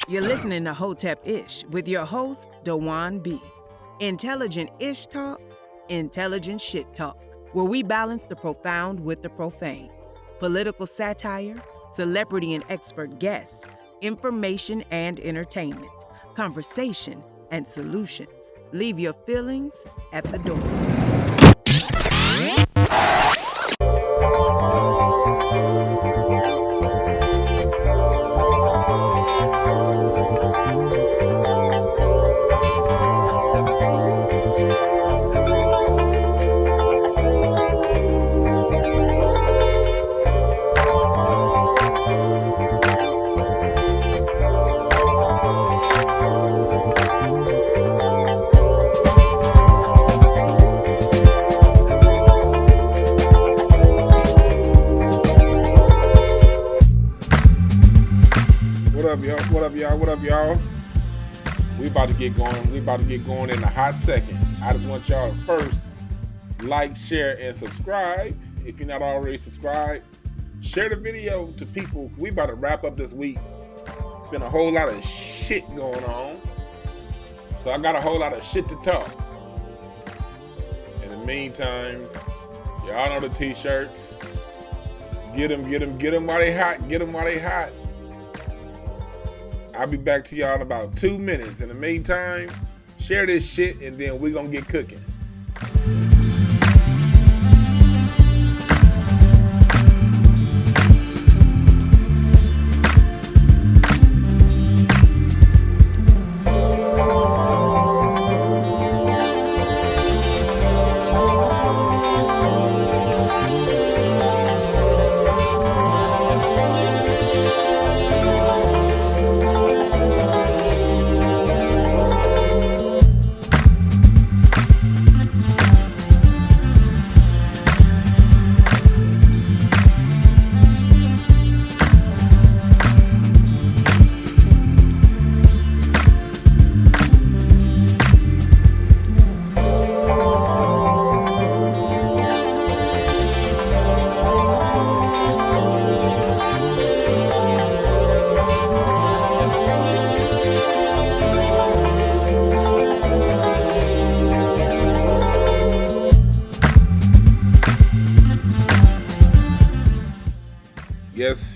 You're listening to Hotepish with your host, Dwann B. Intelligent ish talk, intelligent shit talk, where we balance the profound with the profane. Political satire, celebrity and expert guests, information and entertainment, conversation and solutions. Leave your feelings at the door. What up, y'all? We about to get going. We about to get going in a hot second. I just want y'all to first like, share, and subscribe. If you're not already subscribed, share the video to people. We about to wrap up this week. It's been a whole lot of shit going on. So I got a whole lot of shit to talk. In the meantime, y'all know the t-shirts. Get them while they hot. Get them while they hot. I'll be back to y'all in about 2 minutes. In the meantime, share this shit and then we're gonna get cooking.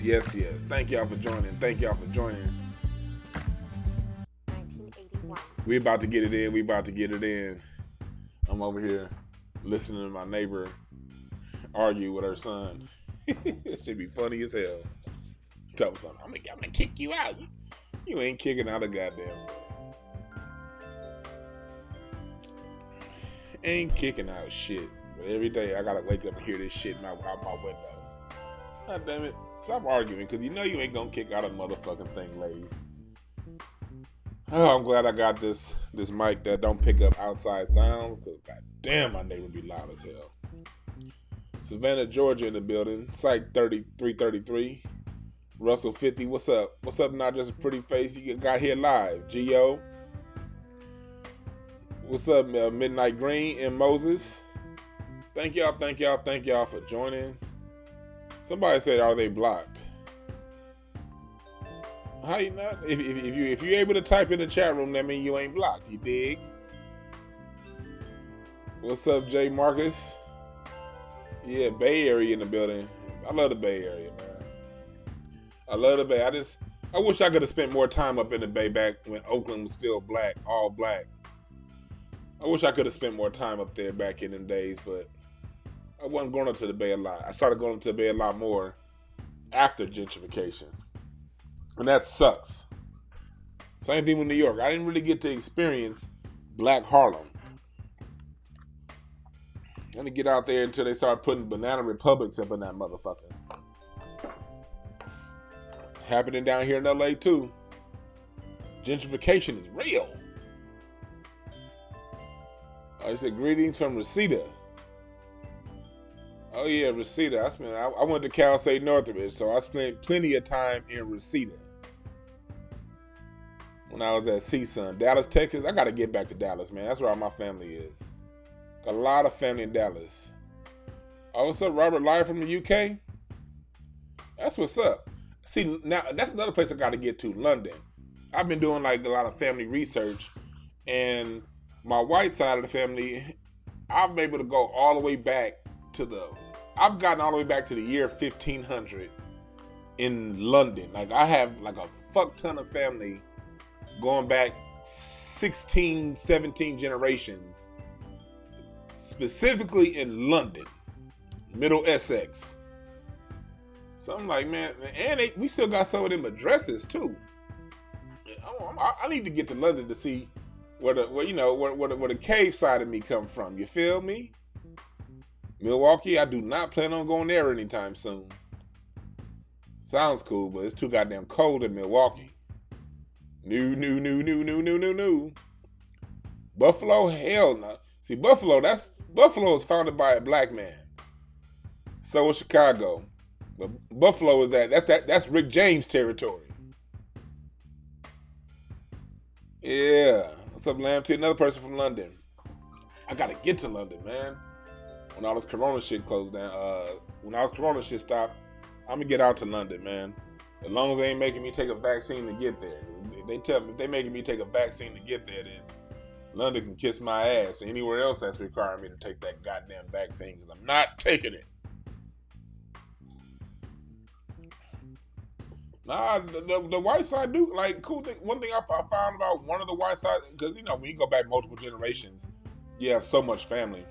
Yes. Thank y'all for joining. We about to get it in. I'm over here listening to my neighbor argue with her son. It should be funny as hell. Tell me something. I'm gonna kick you out. You ain't kicking out a goddamn thing. Ain't kicking out shit. But every day I gotta wake up and hear this shit out my window. God damn it. Stop arguing, because you know you ain't gonna kick out a motherfucking thing, lady. Oh, I'm glad I got this mic that don't pick up outside sound, because goddamn, my neighbor be loud as hell. Savannah, Georgia in the building. Psych 333. Russell 50, what's up? What's up, not just a pretty face? You got here live. Gio. What's up, Midnight Green and Moses? Thank y'all for joining. Somebody said, "Are they blocked?" How you not? If you're able to type in the chat room, that means you ain't blocked. You dig? What's up, Jay Marcus? Yeah, Bay Area in the building. I love the Bay Area, man. I love the Bay. I wish I could have spent more time up in the Bay back when Oakland was still black, all black. I wish I could have spent more time up there back in them days, but I wasn't going up to the Bay a lot. I started going up to the Bay a lot more after gentrification. And that sucks. Same thing with New York. I didn't really get to experience Black Harlem. I didn't get out there until they started putting Banana Republics up in that motherfucker. Happening down here in LA too. Gentrification is real. I said greetings from Reseda. Oh yeah, Reseda. I went to Cal State Northridge, so I spent plenty of time in Reseda when I was at CSUN. Dallas, Texas. I got to get back to Dallas, man. That's where all my family is. Got a lot of family in Dallas. Oh, what's up, Robert? Live from the UK? That's what's up. See, now that's another place I got to get to, London. I've been doing like a lot of family research, and my white side of the family, I'm able to go all the way back I've gotten all the way back to the year 1500 in London. Like I have like a fuck ton of family going back 16, 17 generations, specifically in London, Middle Essex. So I'm like, man, and we still got some of them addresses too. I need to get to London to see where the cave side of me come from. You feel me? Milwaukee, I do not plan on going there anytime soon. Sounds cool, but it's too goddamn cold in Milwaukee. No. Buffalo, hell no. See, Buffalo is founded by a black man. So is Chicago. But Buffalo is that's Rick James territory. Yeah. What's up, Lamb? To another person from London. I gotta get to London, man. When all this Corona shit closed down, when all this Corona shit stopped, I'm gonna get out to London, man. As long as they ain't making me take a vaccine to get there. If they making me take a vaccine to get there, then London can kiss my ass. Anywhere else that's requiring me to take that goddamn vaccine, because I'm not taking it. Nah, the white side do like cool thing. One thing I found about one of the white side, because when you go back multiple generations, you have so much family.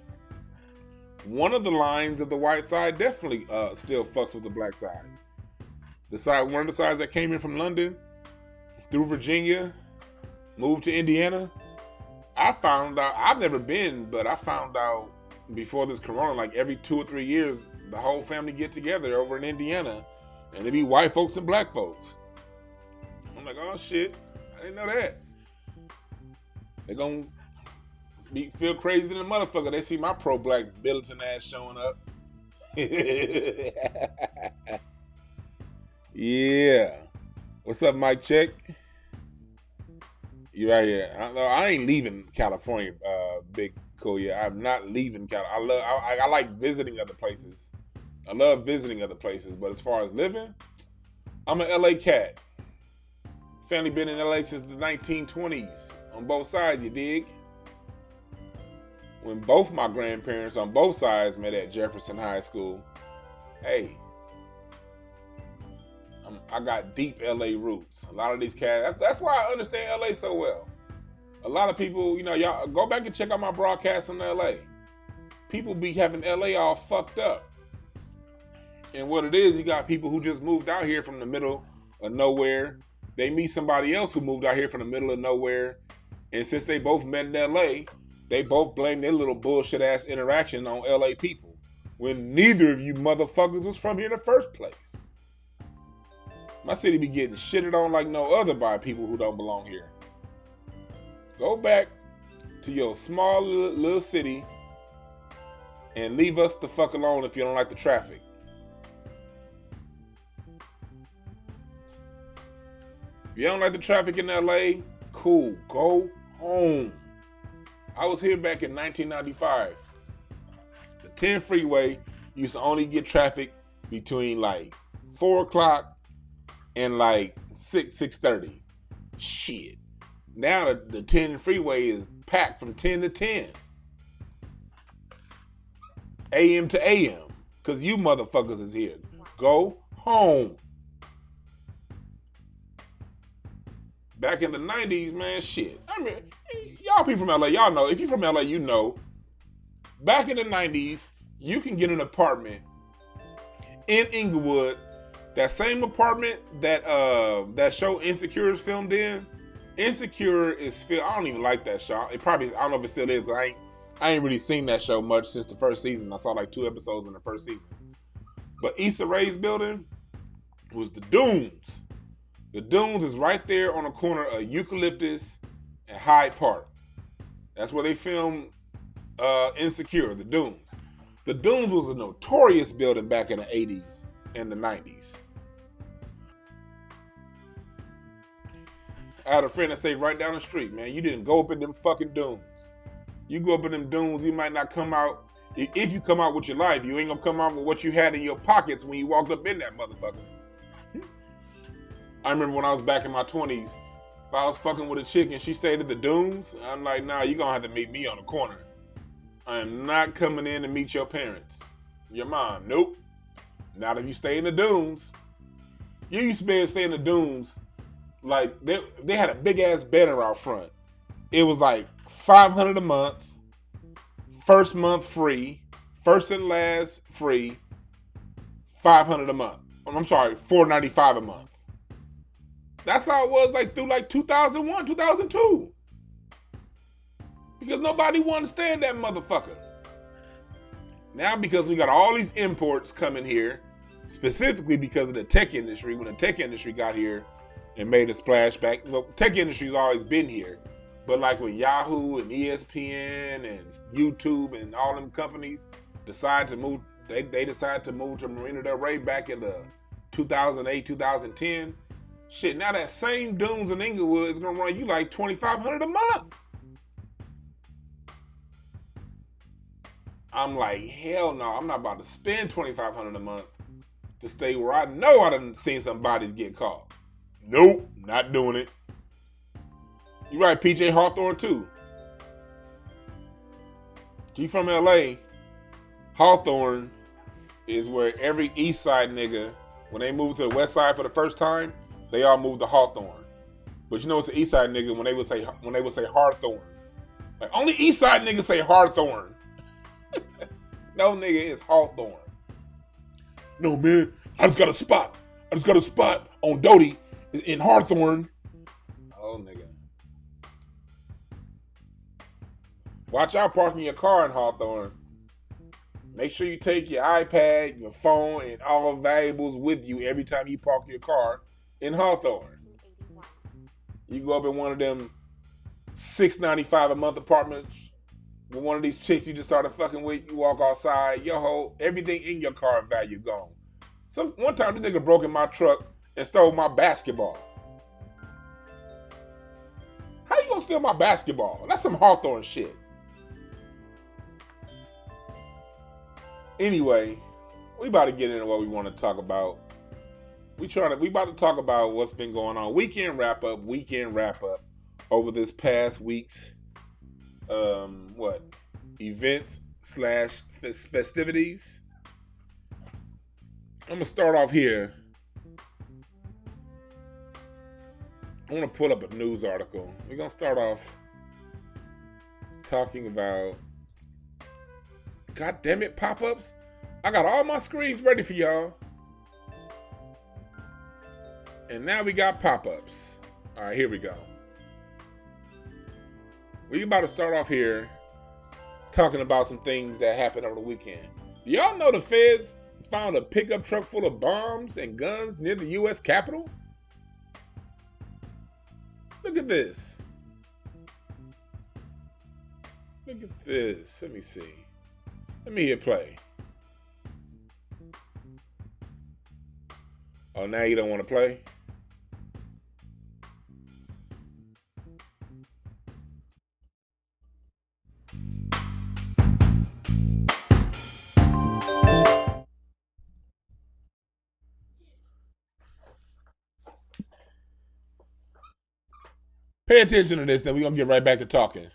One of the lines of the white side definitely still fucks with the black side. One of the sides that came in from London through Virginia, moved to Indiana. I found out, I've never been, but I found out before this Corona, like every 2 or 3 years, the whole family get together over in Indiana, and they be white folks and black folks. I'm like, oh shit, I didn't know that. They gonna feel crazy than a motherfucker. They see my pro-black militant ass showing up. Yeah. What's up, Mike Check? You right here. I ain't leaving California, Big Kuya. I'm not leaving California. I like visiting other places. I love visiting other places, but as far as living, I'm an LA cat. Family been in LA since the 1920s on both sides, you dig? When both my grandparents on both sides met at Jefferson High School. Hey, I got deep LA roots. A lot of these cats, that's why I understand LA so well. A lot of people, y'all go back and check out my broadcasts in LA. People be having LA all fucked up. And what it is, you got people who just moved out here from the middle of nowhere. They meet somebody else who moved out here from the middle of nowhere. And since they both met in LA, they both blame their little bullshit ass interaction on LA people. When neither of you motherfuckers was from here in the first place. My city be getting shitted on like no other by people who don't belong here. Go back to your small little city and leave us the fuck alone if you don't like the traffic. If you don't like the traffic in LA, cool, go home. I was here back in 1995. The 10 freeway used to only get traffic between like 4 o'clock and like 6:30. Shit. Now the 10 freeway is packed from 10 to 10. AM to AM. Because you motherfuckers is here. Go home. Back in the 90s, man, shit. I mean, y'all people from LA, y'all know. If you're from LA, you know. Back in the 90s, you can get an apartment in Inglewood. That same apartment that show Insecure is filmed in. Insecure is filmed. I don't even like that show. I don't know if it still is, because I ain't really seen that show much since the first season. I saw like 2 episodes in the first season. But Issa Rae's building was the Dunes. The Dunes is right there on the corner of Eucalyptus and Hyde Park. That's where they filmed Insecure, the Dunes. The Dunes was a notorious building back in the 80s and the 90s. I had a friend that say right down the street, man, you didn't go up in them fucking dunes. You go up in them dunes, you might not come out. If you come out with your life, you ain't gonna come out with what you had in your pockets when you walked up in that motherfucker. I remember when I was back in my 20s, If I was fucking with a chick and she stayed at the dunes, I'm like, nah, you're gonna have to meet me on the corner. I am not coming in to meet your parents. Your mom, nope. Not if you stay in the dunes. You used to be able to stay in the dunes. Like, they had a big ass banner out front. It was like $500 a month. First month free. First and last free. $500 a month. I'm sorry, $495 a month. That's how it was like through like 2001, 2002. Because nobody wanted to stay in that motherfucker. Now because we got all these imports coming here, specifically because of the tech industry, when the tech industry got here and made a splash back. Well, tech industry's always been here. But like when Yahoo and ESPN and YouTube and all them companies decide to move, they decided to move to Marina Del Rey back in the 2008, 2010. Shit, now that same dunes in Inglewood is gonna run you like $2,500 a month. I'm like, hell no, I'm not about to spend $2,500 a month to stay where I know I done seen some bodies get caught. Nope, not doing it. You right, PJ Hawthorne too. You from LA, Hawthorne is where every East Side nigga, when they move to the West Side for the first time, they all move to Hawthorne. But you know it's the East Side nigga when they would say Hawthorne. Like only East Side niggas say Hawthorne. No nigga, it's Hawthorne. No man, I just got a spot on Doty in Hawthorne. Oh nigga. Watch out parking your car in Hawthorne. Make sure you take your iPad, your phone, and all valuables with you every time you park your car in Hawthorne. You go up in one of them $695 a month apartments with one of these chicks you just started fucking with, you walk outside, everything in your car value gone. One time this nigga broke in my truck and stole my basketball. How you gonna steal my basketball? That's some Hawthorne shit. Anyway, we about to get into what we want to talk about. We about to talk about what's been going on. Weekend wrap up over this past week's events / festivities. I'm gonna start off here. I want to pull up a news article. We're gonna start off talking about, God damn it, pop-ups. I got all my screens ready for y'all. And now we got pop-ups. All right, here we go. We about to start off here talking about some things that happened over the weekend. Y'all know the feds found a pickup truck full of bombs and guns near the U.S. Capitol? Look at this. Look at this. Let me see. Let me hit play. Oh, now you don't want to play? Pay attention to this, then we're going to get right back to talking.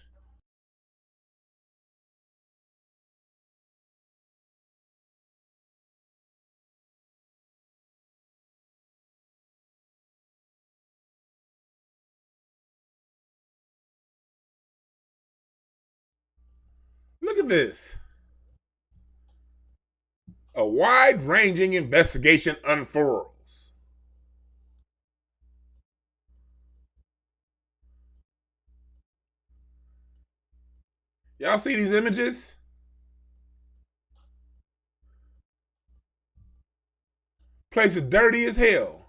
Look at this. A wide-ranging investigation unfurls. Y'all see these images? Place is dirty as hell.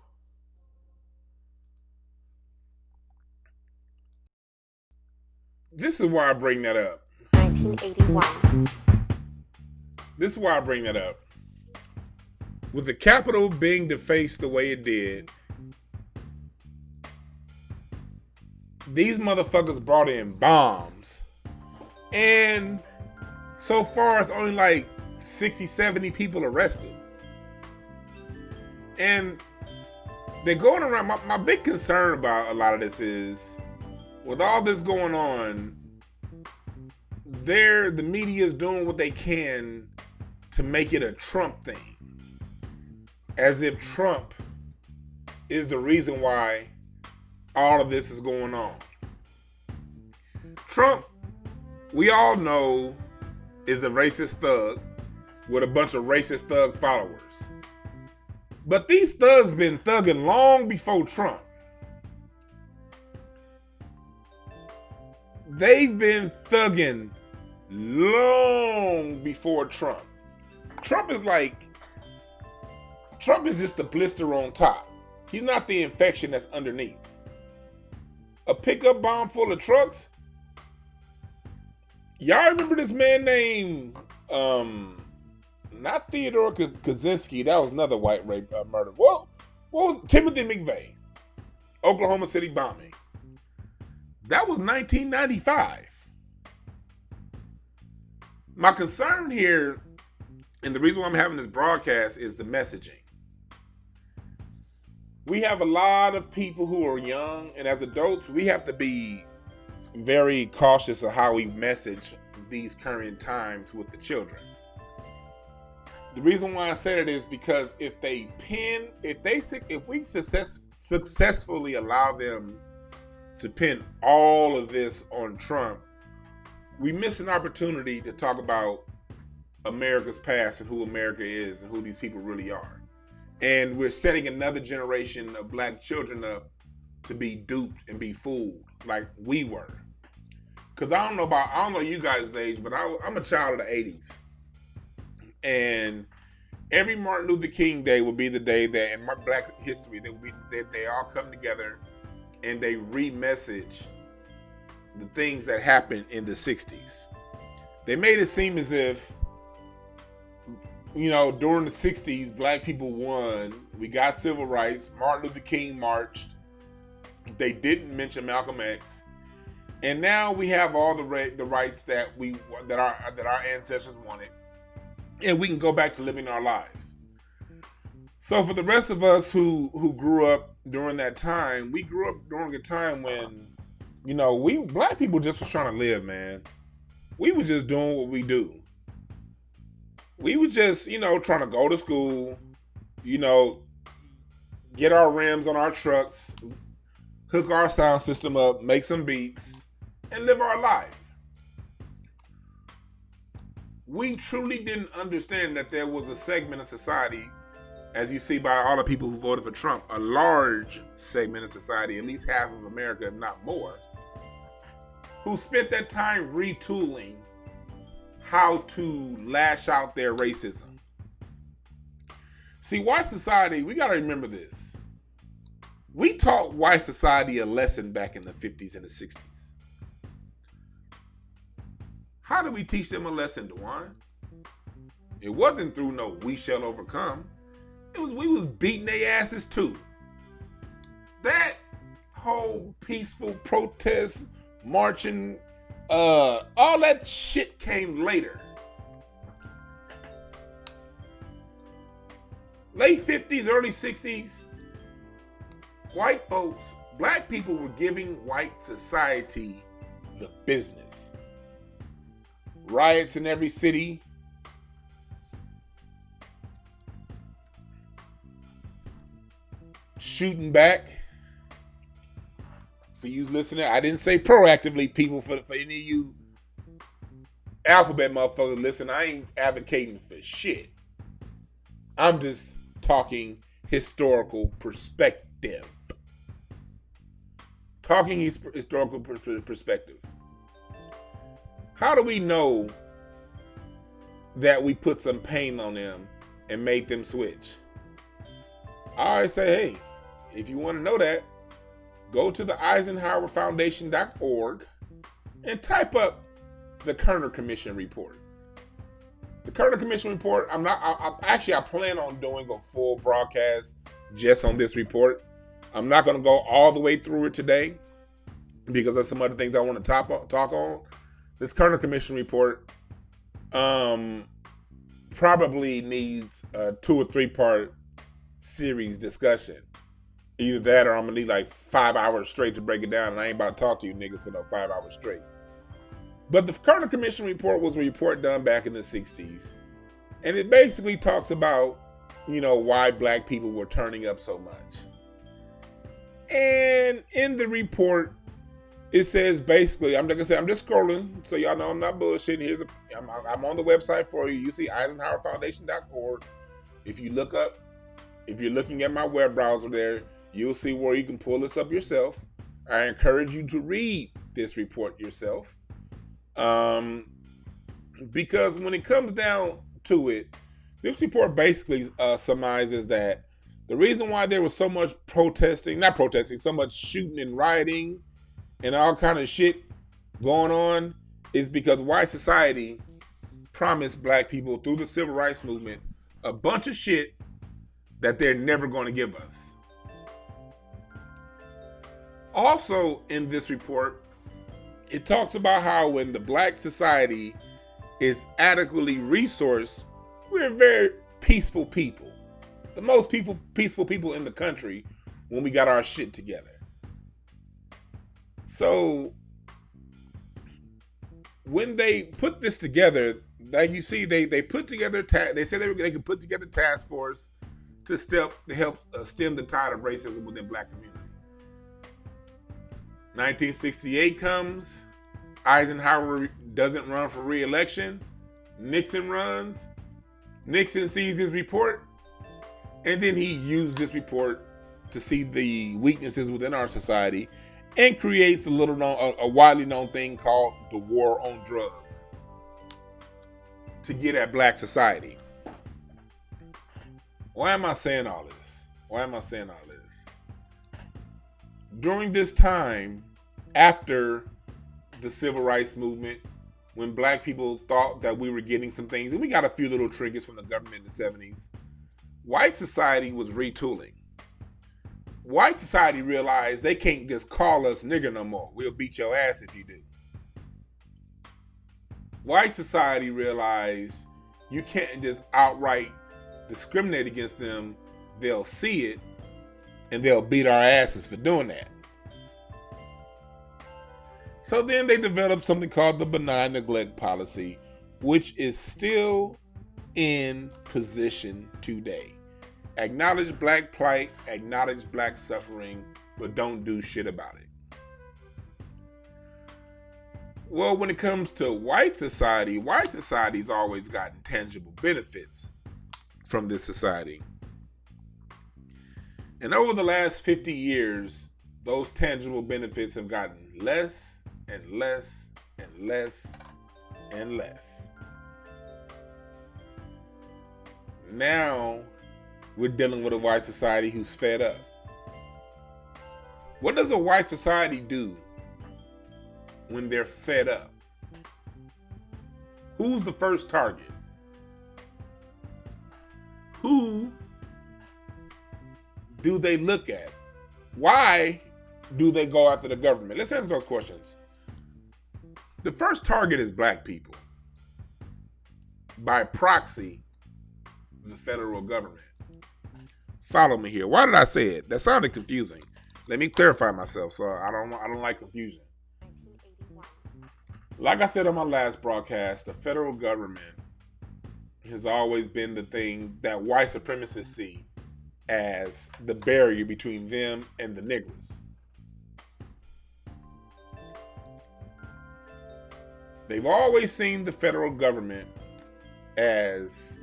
This is why I bring that up. 1981. This is why I bring that up. With the Capitol being defaced the way it did, these motherfuckers brought in bombs. And so far, it's only like 60, 70 people arrested. And they're going around. My big concern about a lot of this is, with all this going on, the media is doing what they can to make it a Trump thing, as if Trump is the reason why all of this is going on. Trump, we all know, is a racist thug with a bunch of racist thug followers. But these thugs been thugging long before Trump. They've been thugging long before Trump. Trump is just the blister on top. He's not the infection that's underneath. A pickup bomb full of trucks. Y'all remember this man named, not Theodore Kaczynski, that was another white rape murder. What was Timothy McVeigh? Oklahoma City bombing. That was 1995. My concern here, and the reason why I'm having this broadcast, is the messaging. We have a lot of people who are young, and as adults, we have to be very cautious of how we message these current times with the children. The reason why I say that is because if we successfully allow them to pin all of this on Trump, we miss an opportunity to talk about America's past and who America is and who these people really are. And we're setting another generation of black children up to be duped and be fooled like we were. Because I don't know you guys' age, but I'm a child of the 80s. And every Martin Luther King Day will be the day that in my black history, they all come together and they re-message the things that happened in the 60s. They made it seem as if, during the 60s, black people won. We got civil rights. Martin Luther King marched. They didn't mention Malcolm X. And now we have all the rights that our ancestors wanted, and we can go back to living our lives. So for the rest of us who grew up during that time, we grew up during a time when, we black people just was trying to live, man. We were just doing what we do. We were just, trying to go to school, get our rims on our trucks, hook our sound system up, make some beats, and live our life. We truly didn't understand that there was a segment of society, as you see by all the people who voted for Trump, a large segment of society, at least half of America, if not more, who spent that time retooling how to lash out their racism. See, white society, we got to remember this. We taught white society a lesson back in the 50s and the 60s. How did we teach them a lesson, Dwann? It wasn't through no "we shall overcome." We was beating their asses too. That whole peaceful protest, marching, all that shit came later. Late 50s, early 60s, white folks, black people were giving white society the business. Riots in every city. Shooting back. For you listening, I didn't say proactively, people, for any of you alphabet motherfuckers listen, I ain't advocating for shit. I'm just talking historical perspective. Talking historical perspective. How do we know that we put some pain on them and made them switch? I always say, hey, if you want to know that, go to the EisenhowerFoundation.org and type up the Kerner Commission report. The Kerner Commission report, I plan on doing a full broadcast just on this report. I'm not going to go all the way through it today because there's some other things I want to talk on. This Kerner Commission report probably needs a 2 or 3 part series discussion. Either that or I'm gonna need like 5 hours straight to break it down, and I ain't about to talk to you niggas for no 5 hours straight. But the Carter Commission report was a report done back in the 60s. And it basically talks about, why black people were turning up so much. And in the report, it says basically, I'm just scrolling, so y'all know I'm not bullshitting. I'm on the website for you. You see EisenhowerFoundation.org. If you're looking at my web browser there, you'll see where you can pull this up yourself. I encourage you to read this report yourself. Because when it comes down to it, this report basically surmises that the reason why there was so much so much shooting and rioting and all kind of shit going on is because white society promised black people through the civil rights movement a bunch of shit that they're never going to give us. Also in this report, it talks about how when the black society is adequately resourced, we're very peaceful people. The most peaceful people in the country when we got our shit together. So when they put this together, like you see, they put together, they said they could put together a task force to help stem the tide of racism within black community. 1968 comes, Eisenhower doesn't run for re-election, Nixon runs, Nixon sees his report, and then he used this report to see the weaknesses within our society and creates a widely known thing called the war on drugs to get at black society. Why am I saying all this? During this time, after the civil rights movement, when black people thought that we were getting some things, and we got a few little trinkets from the government in the 70s, white society was retooling. White society realized they can't just call us nigger no more. We'll beat your ass if you do. White society realized you can't just outright discriminate against them. They'll see it and they'll beat our asses for doing that. So then they developed something called the benign neglect policy, which is still in position today. Acknowledge black plight, acknowledge black suffering, but don't do shit about it. Well, when it comes to white society's always gotten tangible benefits from this society. And over the last 50 years, those tangible benefits have gotten less and less and less and less. Now, we're dealing with a white society who's fed up. What does a white society do when they're fed up? Who's the first target? Who do they look at? Why do they go after the government? Let's answer those questions. The first target is black people. By proxy, the federal government. Follow me here. Why did I say it? That sounded confusing. Let me clarify myself. So I don't like confusion. Like I said on my last broadcast, the federal government has always been the thing that white supremacists see as the barrier between them and the niggers. They've always seen the federal government as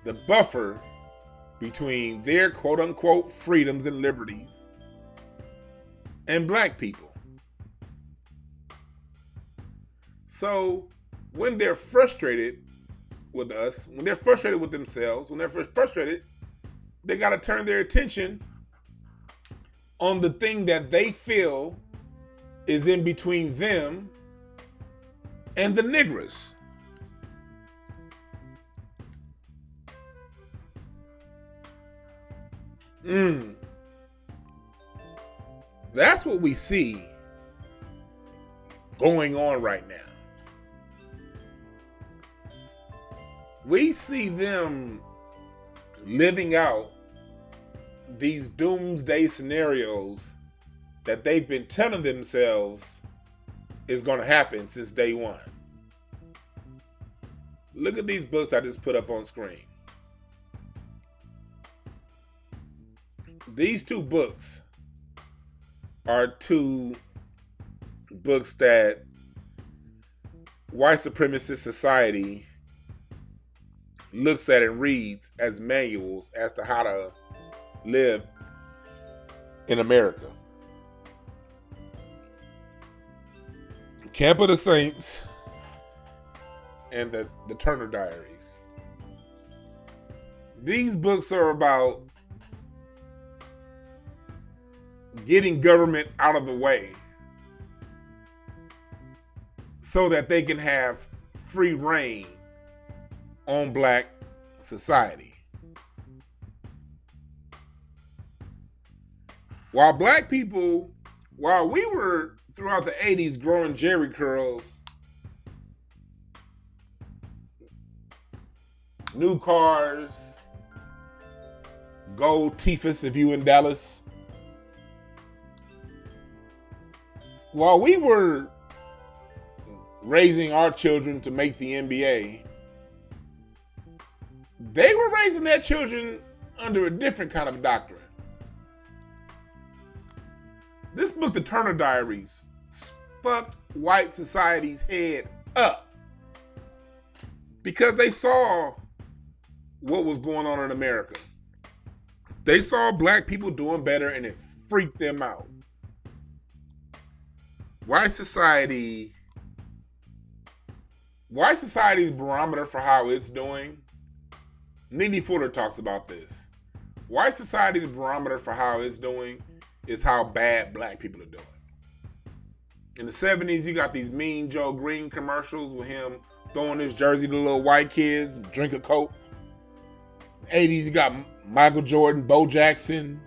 the buffer between their quote-unquote freedoms and liberties and black people. So when they're frustrated with us, when they're frustrated with themselves, when they're frustrated, they got to turn their attention on the thing that they feel is in between them and the niggers. That's what we see going on right now. We see them living out these doomsday scenarios that they've been telling themselves is going to happen since day one. Look at these books I just put up on screen. These two books are two books that white supremacist society looks at and reads as manuals as to how to live in America. Camp of the Saints and the Turner Diaries. These books are about getting government out of the way so that they can have free reign on black society. While we were throughout the 80s growing Jerry curls, new cars, gold Tifus if you in Dallas. While we were raising our children to make the NBA, they were raising their children under a different kind of doctrine. This book, The Turner Diaries, fucked white society's head up because they saw what was going on in America. They saw black people doing better and it freaked them out. White society's barometer for how it's doing, Nene Fuller talks about this. White society's barometer for how it's doing is how bad black people are doing. In the 70s, you got these Mean Joe Green commercials with him throwing his jersey to little white kids, drink a Coke. 80s, you got Michael Jordan, Bo Jackson.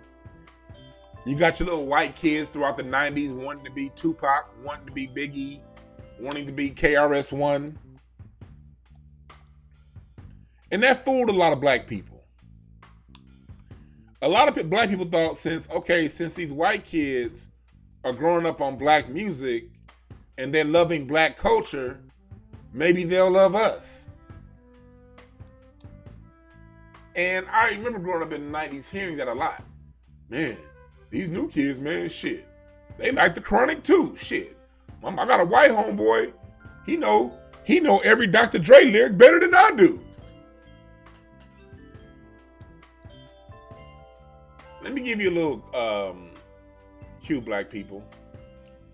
You got your little white kids throughout the 90s wanting to be Tupac, wanting to be Biggie, wanting to be KRS-One. And that fooled a lot of black people. A lot of black people thought since these white kids are growing up on black music and they're loving black culture, maybe they'll love us. And I remember growing up in the 90s hearing that a lot. Man, these new kids, man, shit. They like the Chronic too, shit. I got a white homeboy. He know every Dr. Dre lyric better than I do. Let me give you a little cue, black people.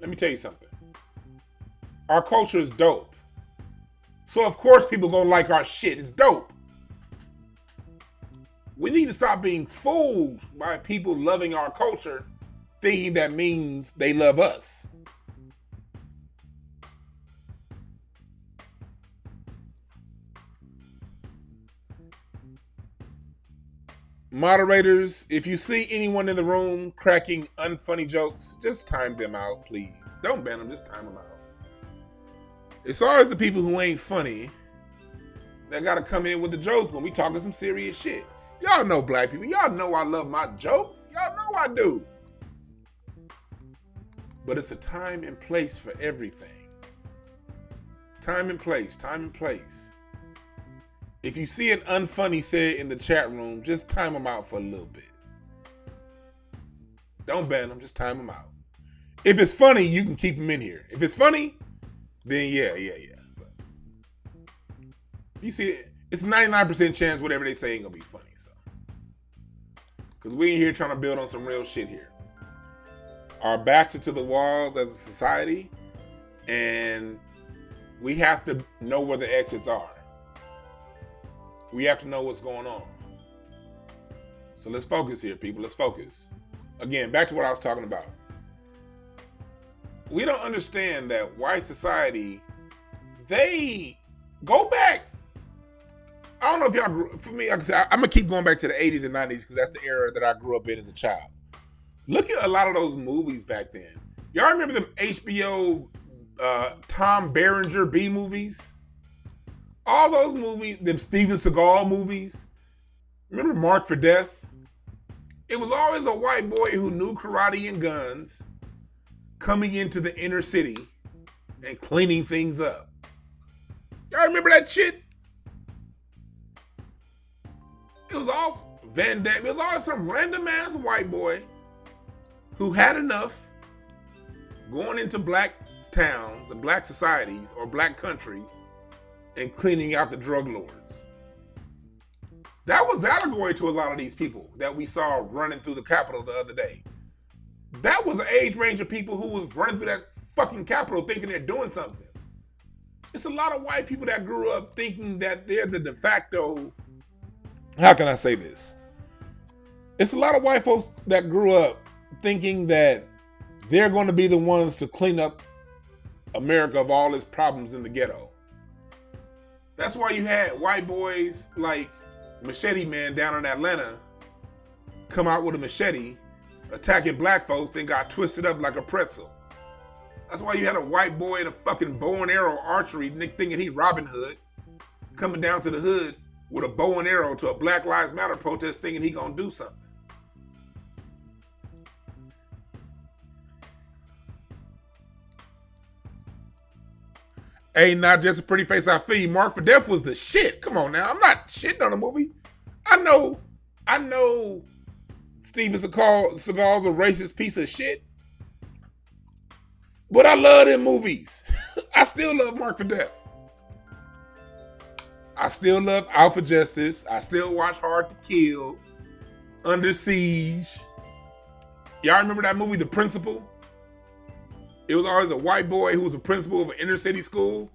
Let me tell you something. Our culture is dope. So of course people gonna like our shit. It's dope. We need to stop being fooled by people loving our culture, thinking that means they love us. Moderators, if you see anyone in the room cracking unfunny jokes, just time them out, please. Don't ban them, just time them out. It's always the people who ain't funny that gotta come in with the jokes when we talking some serious shit. Y'all know black people. Y'all know I love my jokes. Y'all know I do. But it's a time and place for everything. Time and place, time and place. If you see an unfunny said in the chat room, just time them out for a little bit. Don't ban them, just time them out. If it's funny, you can keep them in here. If it's funny, then yeah. But you see, it's a 99% chance whatever they say ain't gonna be funny. So, because we in here trying to build on some real shit here. Our backs are to the walls as a society, and we have to know where the exits are. We have to know what's going on. So let's focus here, people. Let's focus. Again, back to what I was talking about. We don't understand that white society, they go back. I don't know if y'all, for me, like I said, I'm going to keep going back to the 80s and 90s because that's the era that I grew up in as a child. Look at a lot of those movies back then. Y'all remember them HBO Tom Berenger B movies? All those movies, them Steven Seagal movies. Remember Marked for Death? It was always a white boy who knew karate and guns coming into the inner city and cleaning things up. Y'all remember that shit? It was all Van Damme. It was always some random ass white boy who had enough going into black towns and black societies or black countries and cleaning out the drug lords. That was allegory to a lot of these people that we saw running through the Capitol the other day. That was an age range of people who was running through that fucking Capitol thinking they're doing something. It's a lot of white people that grew up thinking that they're the de facto, how can I say this? It's a lot of white folks that grew up thinking that they're going to be the ones to clean up America of all its problems in the ghetto. That's why you had white boys like Machete Man down in Atlanta come out with a machete attacking black folks and got twisted up like a pretzel. That's why you had a white boy in a fucking bow and arrow archery thinking he's Robin Hood coming down to the hood with a bow and arrow to a Black Lives Matter protest thinking he gonna do something. Hey, not just a pretty face, I feel you. Mark for Death was the shit. Come on now. I'm not shitting on the movie. I know Steven Seagal's a racist piece of shit. But I love them movies. I still love Mark for Death. I still love Out for Justice. I still watch Hard to Kill, Under Siege. Y'all remember that movie, The Principal? It was always a white boy who was a principal of an inner city school.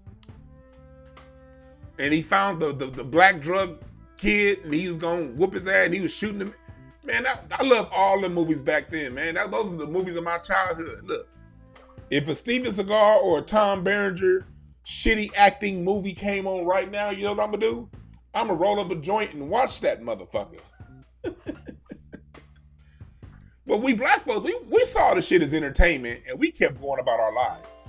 And he found the black drug kid and he was going to whoop his ass and he was shooting him. Man, I love all the movies back then, man. Those are the movies of my childhood. Look, if a Steven Seagal or a Tom Berenger shitty acting movie came on right now, you know what I'm going to do? I'm going to roll up a joint and watch that motherfucker. But we black folks, we saw the shit as entertainment and we kept going about our lives.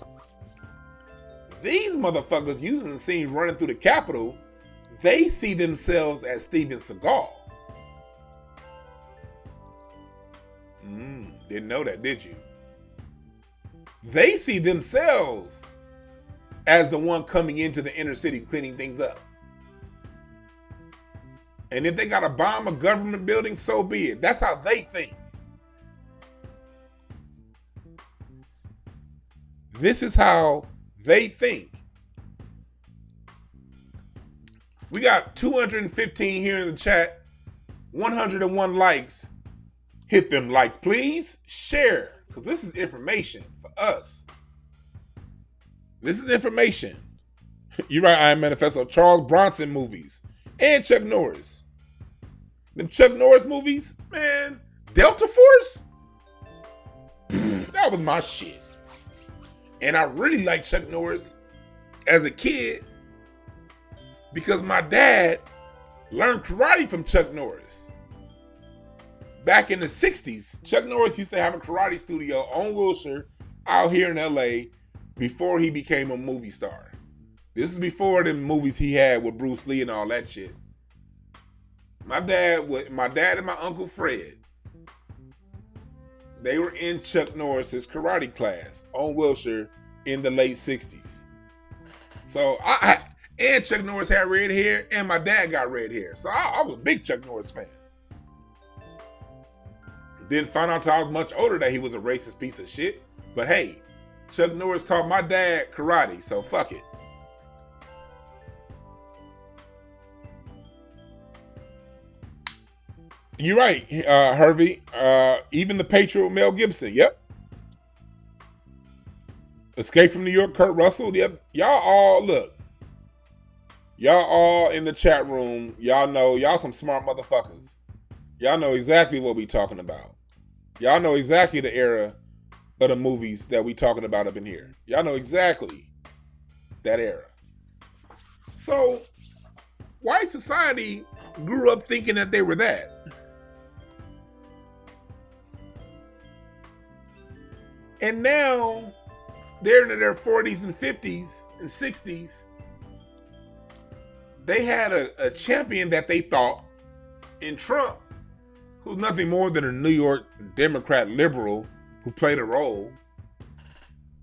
These motherfuckers you done seen running through the Capitol, they see themselves as Steven Seagal. Didn't know that, did you? They see themselves as the one coming into the inner city cleaning things up. And if they gotta bomb a government building, so be it. That's how they think. This is how they think. We got 215 here in the chat, 101 likes. Hit them likes, please. Share, because this is information for us. This is information. You're right, I Am Manifesto. Charles Bronson movies and Chuck Norris. Them Chuck Norris movies, man. Delta Force? That was my shit. And I really liked Chuck Norris as a kid because my dad learned karate from Chuck Norris. Back in the 60s, Chuck Norris used to have a karate studio on Wilshire out here in LA before he became a movie star. This is before the movies he had with Bruce Lee and all that shit. My dad and my Uncle Fred, they were in Chuck Norris's karate class on Wilshire in the late 60s. So and Chuck Norris had red hair and my dad got red hair. So I was a big Chuck Norris fan. Didn't find out until I was much older that he was a racist piece of shit. But hey, Chuck Norris taught my dad karate, so fuck it. You're right, Hervey. Even the Patriot, Mel Gibson. Yep. Escape from New York, Kurt Russell. Yep. Y'all all, look. Y'all all in the chat room. Y'all know, y'all some smart motherfuckers. Y'all know exactly what we talking about. Y'all know exactly the era of the movies that we talking about up in here. Y'all know exactly that era. So, white society grew up thinking that they were that. And now, they're in their 40s and 50s and 60s. They had a champion that they thought in Trump who's nothing more than a New York Democrat liberal who played a role,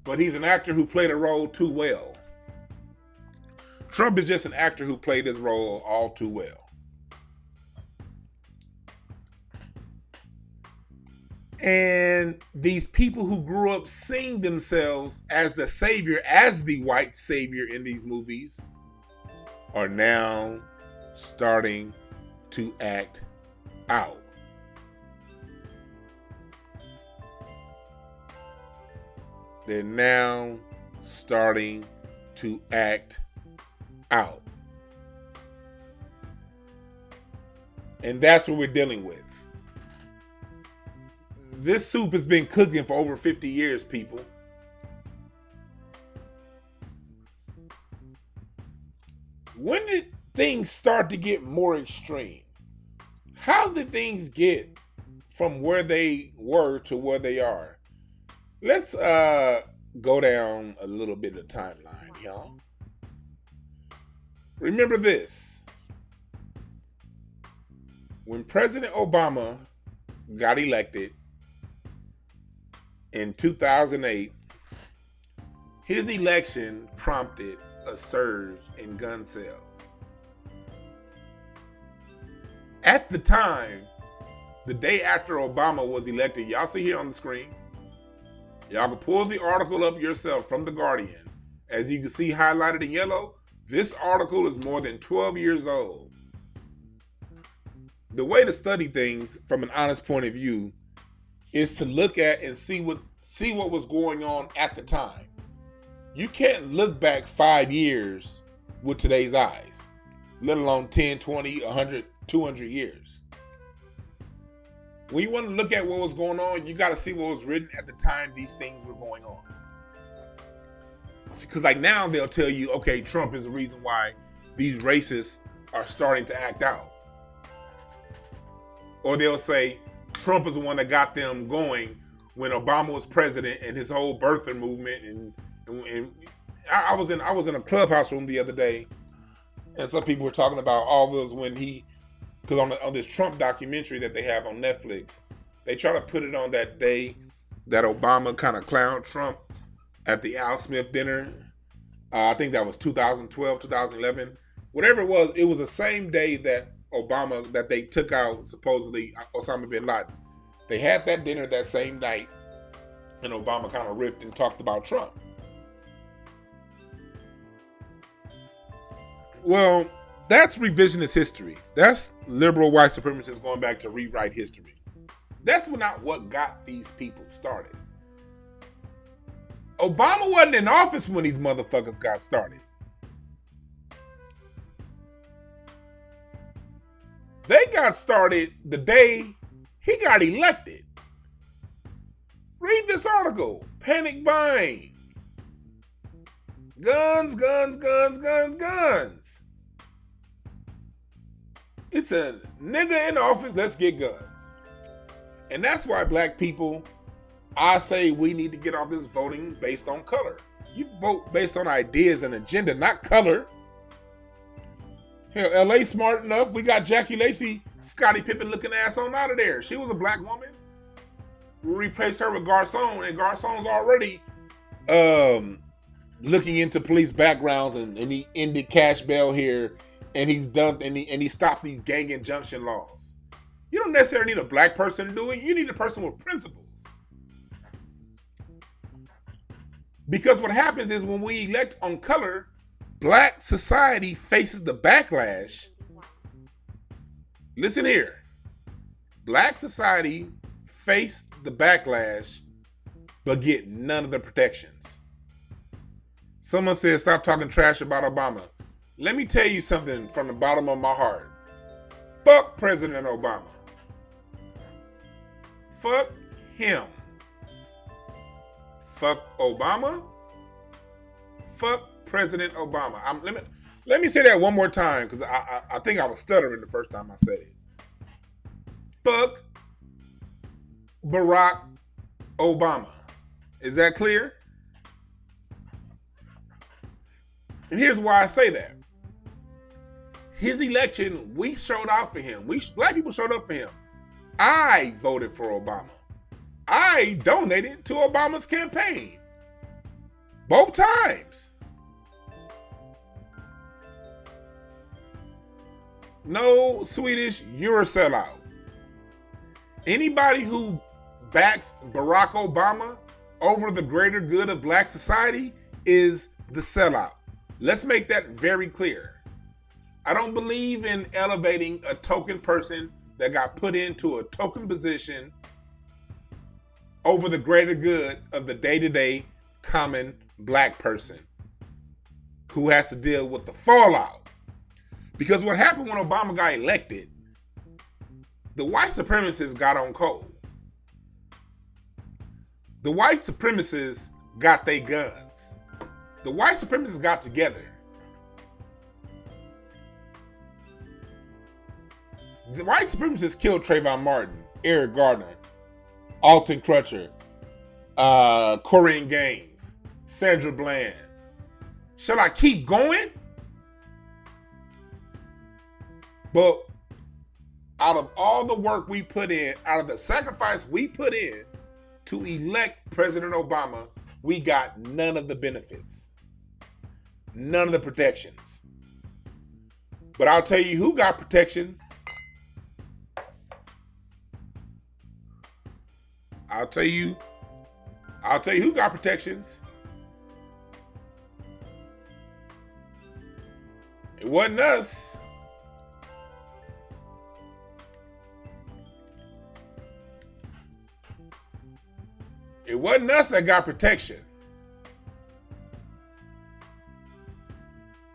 but he's an actor who played a role too well. Trump is just an actor who played his role all too well. And these people who grew up seeing themselves as the savior, as the white savior in these movies, are now starting to act out. They're now starting to act out. And that's what we're dealing with. This soup has been cooking for over 50 years, people. When did things start to get more extreme? How did things get from where they were to where they are? Let's go down a little bit of timeline, y'all. Remember this. When President Obama got elected in 2008, his election prompted a surge in gun sales. At the time, the day after Obama was elected, y'all see here on the screen, y'all can pull the article up yourself from The Guardian. As you can see highlighted in yellow, this article is more than 12 years old. The way to study things from an honest point of view is to look at and see what was going on at the time. You can't look back 5 years with today's eyes, let alone 10, 20, 100, 200 years. When you want to look at what was going on, you got to see what was written at the time these things were going on. Because like now they'll tell you, okay, Trump is the reason why these racists are starting to act out. Or they'll say Trump is the one that got them going when Obama was president and his whole birther movement. And I was in a clubhouse room the other day, and some people were talking about all those when because on this Trump documentary that they have on Netflix, they try to put it on that day that Obama kind of clowned Trump at the Al Smith dinner. I think that was 2012, 2011. Whatever it was the same day that that they took out supposedly Osama bin Laden. They had that dinner that same night, and Obama kind of riffed and talked about Trump. Well, that's revisionist history. That's liberal white supremacists going back to rewrite history. That's not what got these people started. Obama wasn't in office when these motherfuckers got started. They got started the day he got elected. Read this article. Panic buying. Guns, guns, guns, guns, guns. It's a nigga in office, let's get guns. And that's why black people, I say we need to get off this voting based on color. You vote based on ideas and agenda, not color. Hell, LA smart enough. We got Jackie Lacey, Scottie Pippen looking ass on out of there. She was a black woman. We replaced her with Garcon, and Garcon's already looking into police backgrounds, and he ended cash bail here, and he's done, and he stopped these gang injunction laws. You don't necessarily need a black person to do it. You need a person with principles. Because what happens is when we elect on color, black society faces the backlash. Listen here. Black society faced the backlash, but get none of the protections. Someone said, stop talking trash about Obama. Let me tell you something from the bottom of my heart. Fuck President Obama. Fuck him. Fuck Obama. Fuck President Obama. Let me say that one more time, because I think I was stuttering the first time I said it. Fuck Barack Obama. Is that clear? And here's why I say that. His election, we showed out for him. Black people showed up for him. I voted for Obama. I donated to Obama's campaign. Both times. No, Swedish, you're a sellout. Anybody who backs Barack Obama over the greater good of black society is the sellout. Let's make that very clear. I don't believe in elevating a token person that got put into a token position over the greater good of the day-to-day common black person who has to deal with the fallout. Because what happened when Obama got elected, the white supremacists got on cold. The white supremacists got their guns. The white supremacists got together. The white supremacists killed Trayvon Martin, Eric Gardner, Alton Crutcher, Corrine Gaines, Sandra Bland. Shall I keep going? But out of all the work we put in, out of the sacrifice we put in to elect President Obama, we got none of the benefits, none of the protections. But I'll tell you who got protection. I'll tell you who got protections. It wasn't us. It wasn't us that got protection.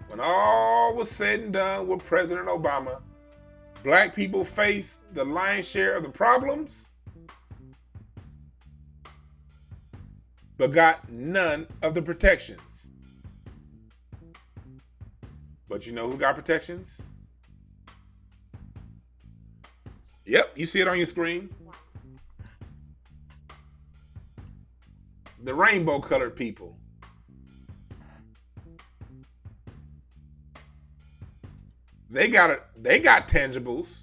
When all was said and done with President Obama, black people faced the lion's share of the problems, but got none of the protections. But you know who got protections? Yep, you see it on your screen. The rainbow colored people. They got tangibles.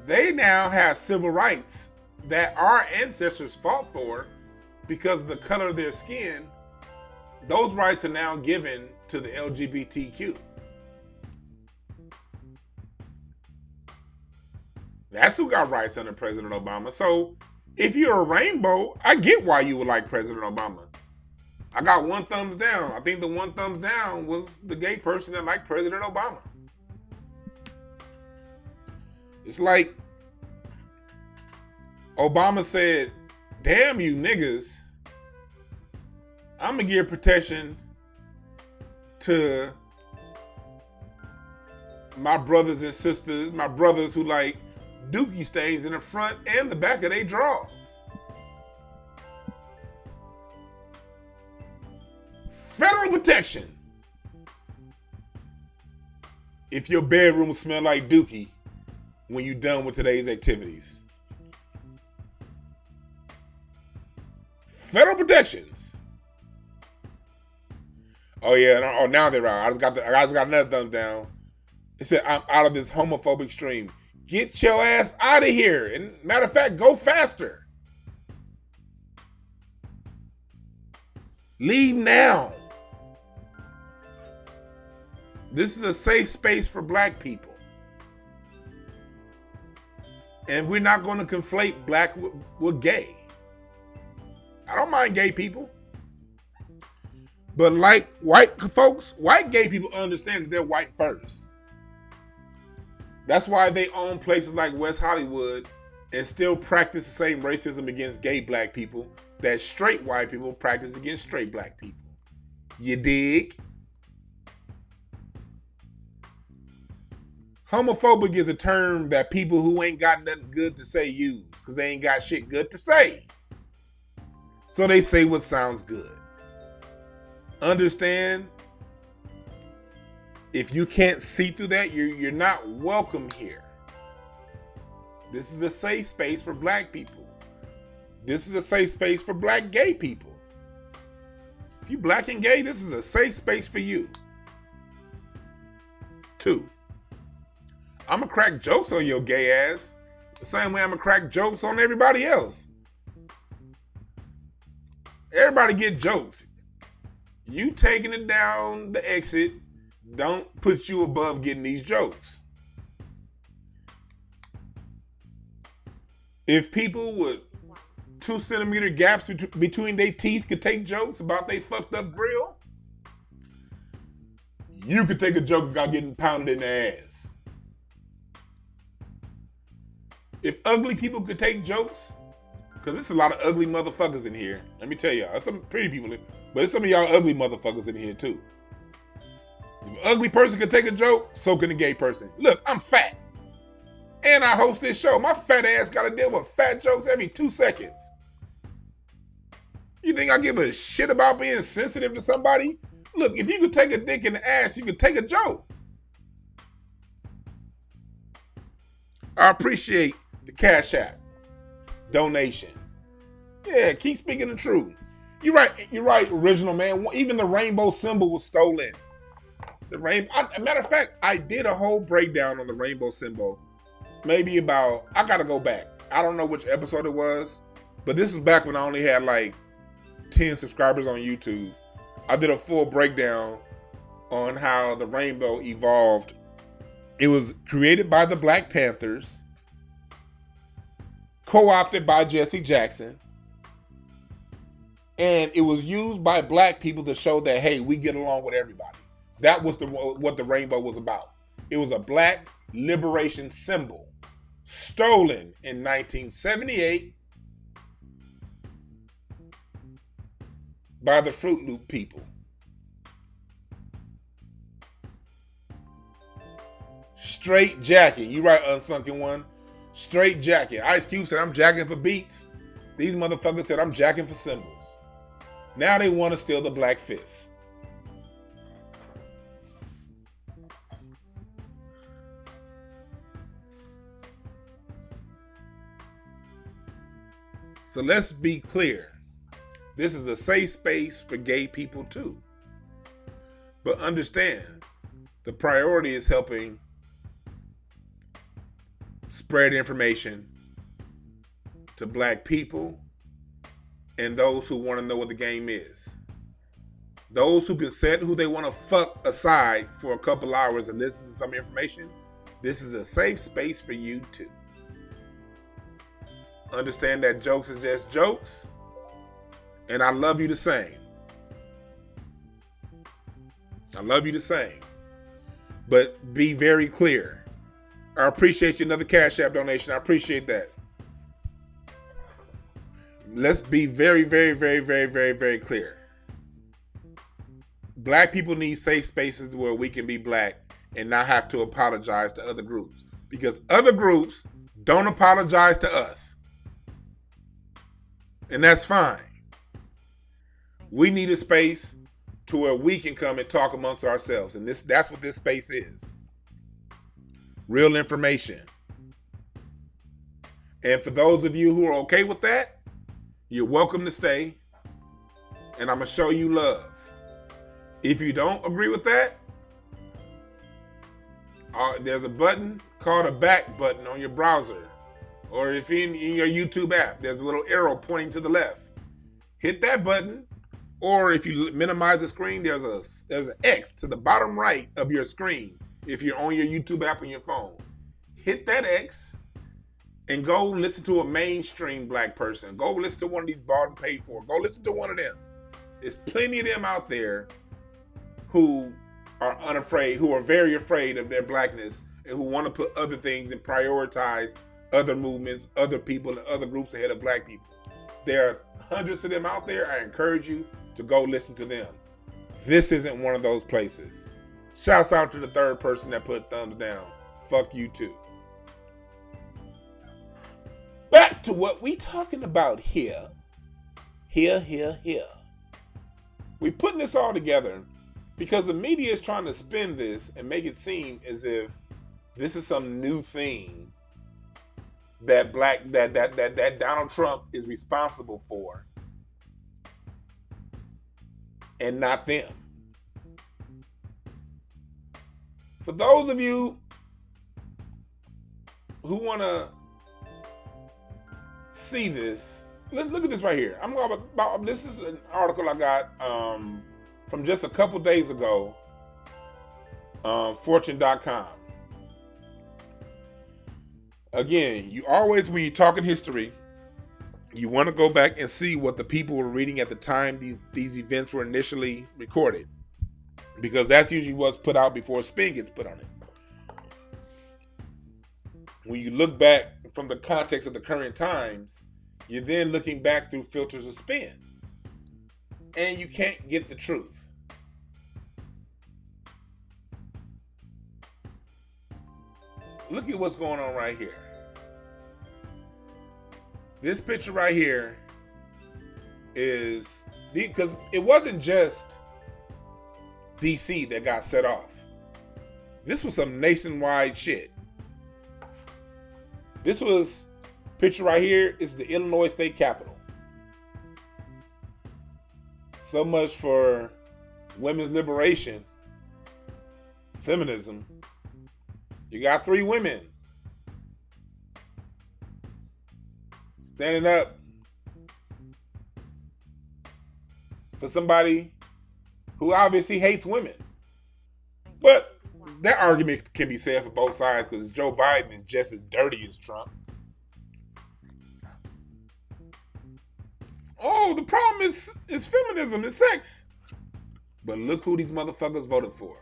They now have civil rights that our ancestors fought for because of the color of their skin. Those rights are now given to the LGBTQ. That's who got rights under President Obama. So if you're a rainbow, I get why you would like President Obama. I got one thumbs down. I think the one thumbs down was the gay person that liked President Obama. It's like Obama said, damn you niggas, I'm gonna give protection to my brothers and sisters, my brothers who like dookie stains in the front and the back of their drawers. Federal protection. If your bedroom smell like dookie when you're done with today's activities. Federal protections. Oh yeah, now they're out. I just got another thumbs down. It said, I'm out of this homophobic stream. Get your ass out of here. And matter of fact, go faster. Leave now. This is a safe space for black people. And we're not going to conflate black with gay. I don't mind gay people. But like white folks, white gay people understand that they're white first. That's why they own places like West Hollywood and still practice the same racism against gay black people that straight white people practice against straight black people. You dig? Homophobic is a term that people who ain't got nothing good to say use because they ain't got shit good to say. So they say what sounds good. Understand? If you can't see through that, you're not welcome here. This is a safe space for black people. This is a safe space for black gay people. If you black and gay, this is a safe space for you. 2, I'm going to crack jokes on your gay ass. The same way I'm going to crack jokes on everybody else. Everybody get jokes. You taking it down the exit don't put you above getting these jokes. If people with 2 centimeter gaps between their teeth could take jokes about they fucked up grill, you could take a joke about getting pounded in the ass. If ugly people could take jokes, because there's a lot of ugly motherfuckers in here. Let me tell y'all, there's some pretty people, but there's some of y'all ugly motherfuckers in here too. If an ugly person could take a joke, so can a gay person. Look, I'm fat. And I host this show. My fat ass got to deal with fat jokes every 2 seconds. You think I give a shit about being sensitive to somebody? Look, if you could take a dick in the ass, you could take a joke. I appreciate the Cash App donation. Yeah, keep speaking the truth. You're right, original man. Even the rainbow symbol was stolen. Matter of fact, I did a whole breakdown on the rainbow symbol. Maybe about, I gotta go back. I don't know which episode it was, but this is back when I only had like 10 subscribers on YouTube. I did a full breakdown on how the rainbow evolved. It was created by the Black Panthers, co-opted by Jesse Jackson, and it was used by black people to show that, hey, we get along with everybody. That was what the rainbow was about. It was a black liberation symbol stolen in 1978 by the Fruit Loop people. Straight jacket. You right, Unsunken One. Straight jacket. Ice Cube said, I'm jacking for beats. These motherfuckers said, I'm jacking for symbols. Now they want to steal the Black Fist. So let's be clear. This is a safe space for gay people too. But understand, the priority is helping spread information to black people and those who want to know what the game is. Those who can set who they want to fuck aside for a couple hours and listen to some information, this is a safe space for you too. Understand that jokes is just jokes, and I love you the same. I love you the same. But be very clear. I appreciate you, another Cash App donation. I appreciate that. Let's be very, very, very, very, very, very clear. Black people need safe spaces where we can be black and not have to apologize to other groups. Because other groups don't apologize to us. And that's fine. We need a space to where we can come and talk amongst ourselves. And that's what this space is. Real information. And for those of you who are okay with that, you're welcome to stay. And I'm going to show you love. If you don't agree with that, there's a button called a back button on your browser. Or if in your YouTube app, there's a little arrow pointing to the left. Hit that button. Or if you minimize the screen, there's an X to the bottom right of your screen. If you're on your YouTube app on your phone, hit that X and go listen to a mainstream black person. Go listen to one of these bought and paid for. Go listen to one of them. There's plenty of them out there who are unafraid, who are very afraid of their blackness and who want to put other things and prioritize other movements, other people, and other groups ahead of black people. There are hundreds of them out there. I encourage you to go listen to them. This isn't one of those places. Shouts out to the third person that put thumbs down. Fuck you too. Back to what we talking about here. Here. We putting this all together because the media is trying to spin this and make it seem as if this is some new thing that Donald Trump is responsible for, and not them. For those of you who wanna see this, look at this right here. I'm going about this is an article I got from just a couple days ago. Fortune.com. Again, you always, when you're talking history, you want to go back and see what the people were reading at the time these events were initially recorded, because that's usually what's put out before spin gets put on it. When you look back from the context of the current times, you're then looking back through filters of spin, and you can't get the truth. Look at what's going on right here. This picture right here is, because it wasn't just DC that got set off. This was some nationwide shit. This was, picture right here is the Illinois State Capitol. So much for women's liberation, feminism. You got 3 women standing up for somebody who obviously hates women. But that argument can be said for both sides, because Joe Biden is just as dirty as Trump. Oh, the problem is feminism, is sex. But look who these motherfuckers voted for.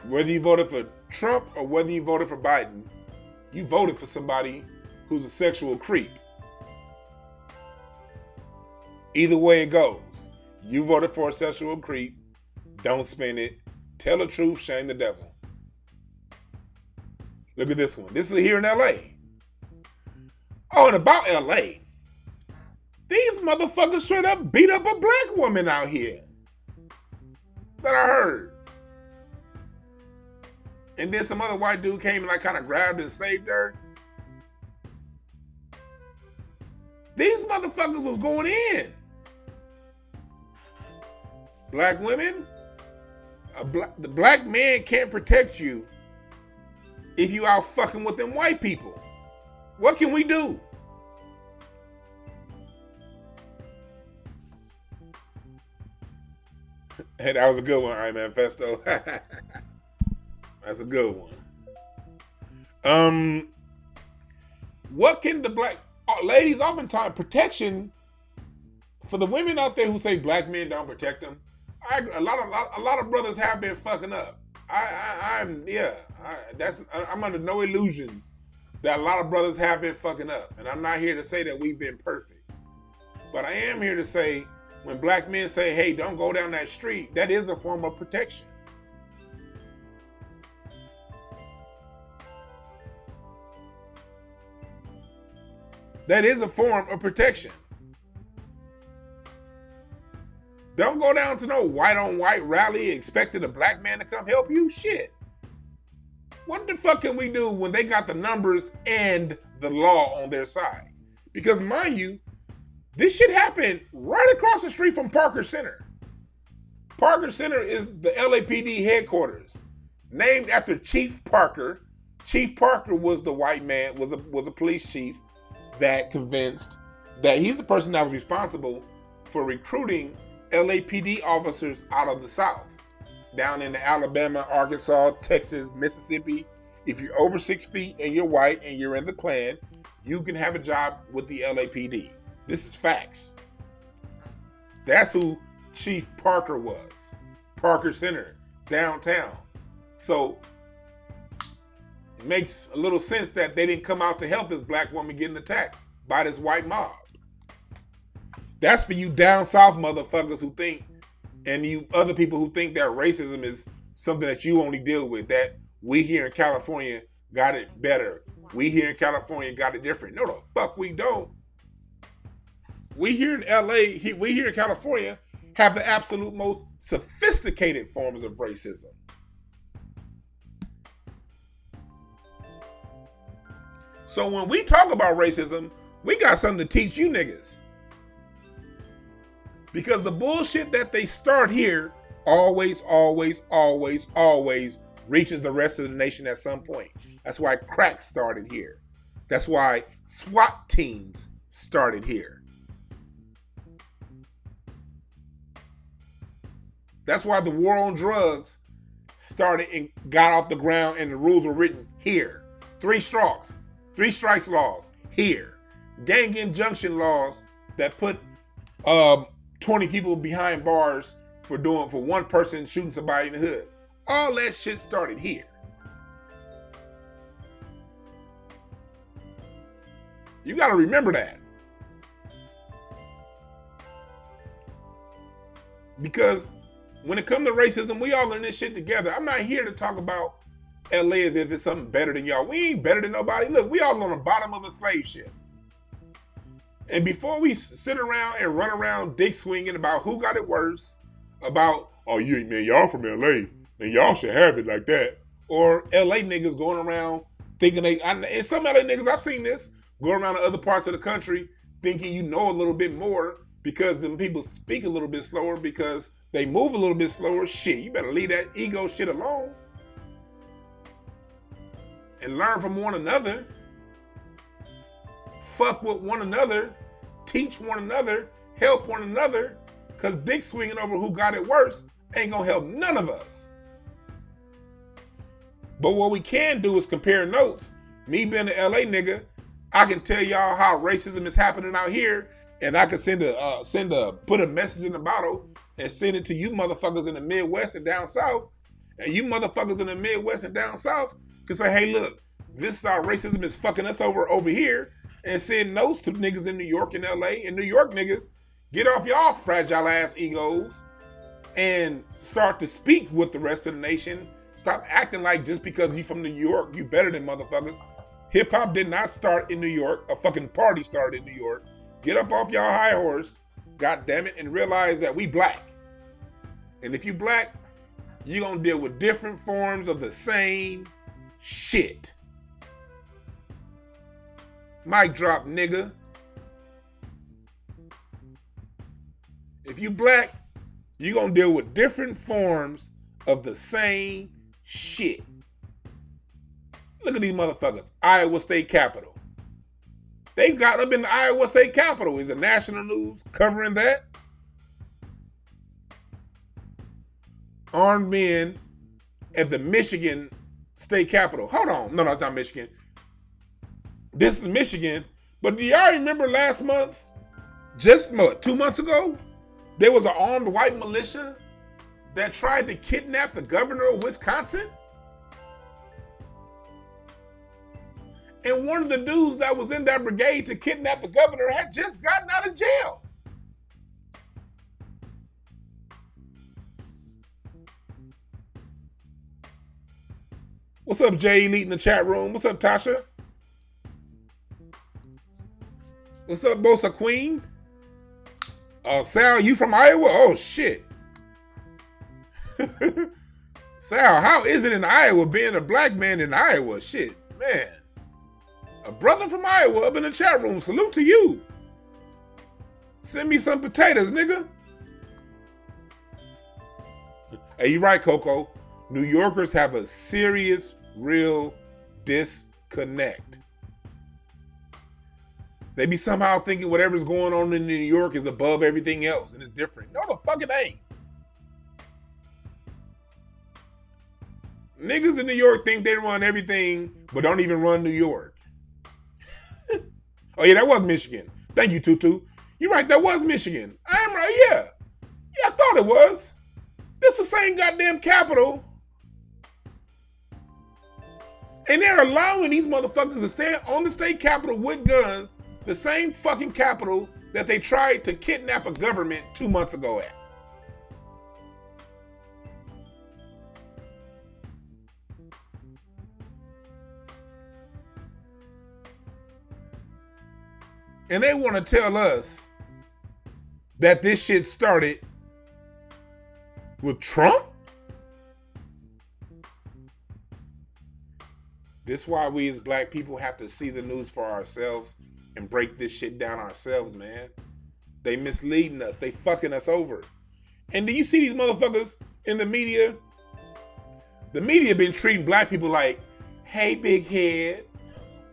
Whether you voted for Trump or whether you voted for Biden, you voted for somebody who's a sexual creep. Either way it goes, you voted for a sexual creep. Don't spin it. Tell the truth, shame the devil. Look at this one. This is here in LA. Oh, and about LA, these motherfuckers straight up beat up a black woman out here that I heard. And then some other white dude came and like kind of grabbed and saved her. These motherfuckers was going in. Black women, the black man can't protect you if you out fucking with them white people. What can we do? Hey, that was a good one, Iron Manifesto. That's a good one. What can the black ladies, oftentimes protection for the women out there who say black men don't protect them? A lot of brothers have been fucking up. I'm under no illusions that a lot of brothers have been fucking up, and I'm not here to say that we've been perfect, but I am here to say when black men say, "Hey, don't go down that street," that is a form of protection. That is a form of protection. Don't go down to no white on white rally expecting a black man to come help you. Shit. What the fuck can we do when they got the numbers and the law on their side? Because mind you, this shit happened right across the street from Parker Center. Parker Center is the LAPD headquarters, named after Chief Parker. Chief Parker was the white man, was a police chief that convinced that he's the person that was responsible for recruiting LAPD officers out of the South, down in Alabama, Arkansas, Texas, Mississippi. If you're over 6 feet and you're white and you're in the Klan, you can have a job with the LAPD. This is facts. That's who Chief Parker was. Parker Center, downtown. So it makes a little sense that they didn't come out to help this black woman getting attacked by this white mob. That's for you down south motherfuckers who think, and you other people who think that racism is something that you only deal with, that we here in California got it better. We here in California got it different. No, the fuck we don't. We here in LA, we here in California have the absolute most sophisticated forms of racism. So when we talk about racism, we got something to teach you niggas. Because the bullshit that they start here always reaches the rest of the nation at some point. That's why crack started here. That's why SWAT teams started here. That's why the war on drugs started and got off the ground and the rules were written here. 3 strikes laws here. Gang injunction laws that put 20 people behind bars for one person shooting somebody in the hood. All that shit started here. You got to remember that. Because when it comes to racism, we all in this shit together. I'm not here to talk about LA as if it's something better than y'all. We ain't better than nobody. Look, we all on the bottom of a slave ship. And before we sit around and run around dick swinging about who got it worse, about, oh, y'all from LA, and y'all should have it like that. Or LA niggas going around thinking and some LA niggas, I've seen this, go around to other parts of the country thinking you know a little bit more because them people speak a little bit slower because they move a little bit slower. Shit, you better leave that ego shit alone and learn from one another. Fuck with one another, teach one another, help one another, because dick swinging over who got it worse ain't gonna help none of us. But what we can do is compare notes. Me being an LA nigga, I can tell y'all how racism is happening out here, and I can put a message in the bottle and send it to you motherfuckers in the Midwest and down South, and you motherfuckers in the Midwest and down South can say, hey, look, this is how racism is fucking us over here, and send notes to niggas in New York and LA. And New York niggas, get off y'all fragile ass egos and start to speak with the rest of the nation. Stop acting like just because you from New York, you better than motherfuckers. Hip hop did not start in New York. A fucking party started in New York. Get up off y'all high horse, god damn it, and realize that we black. And if you black, you're gonna deal with different forms of the same shit. Mic drop, nigga. If you black, you're gonna deal with different forms of the same shit. Look at these motherfuckers. Iowa State Capitol. They got up in the Iowa State Capitol. Is the national news covering that? Armed men at the Michigan State Capitol. Hold on. No, it's not Michigan. This is Michigan. But do y'all remember last month, just 2 months ago, there was an armed white militia that tried to kidnap the governor of Wisconsin? And one of the dudes that was in that brigade to kidnap the governor had just gotten out of jail. What's up, Jay Elite in the chat room? What's up, Tasha? What's up, Bosa Queen? Sal, you from Iowa? Oh, shit. Sal, how is it in Iowa being a black man in Iowa? Shit, man. A brother from Iowa up in the chat room. Salute to you. Send me some potatoes, nigga. Hey, you right, Coco. New Yorkers have a serious, real disconnect. They be somehow thinking whatever's going on in New York is above everything else and it's different. No, the fuck it ain't. Niggas in New York think they run everything, but don't even run New York. Oh yeah, that was Michigan. Thank you, Tutu. You're right, that was Michigan. I am right, yeah. Yeah, I thought it was. This is the same goddamn capital. And they're allowing these motherfuckers to stand on the state capitol with guns, the same fucking capital that they tried to kidnap a government 2 months ago at. And they want to tell us that this shit started with Trump? This is why we as black people have to see the news for ourselves and break this shit down ourselves, man. They misleading us. They fucking us over. And do you see these motherfuckers in the media? The media been treating black people like Hey, big head.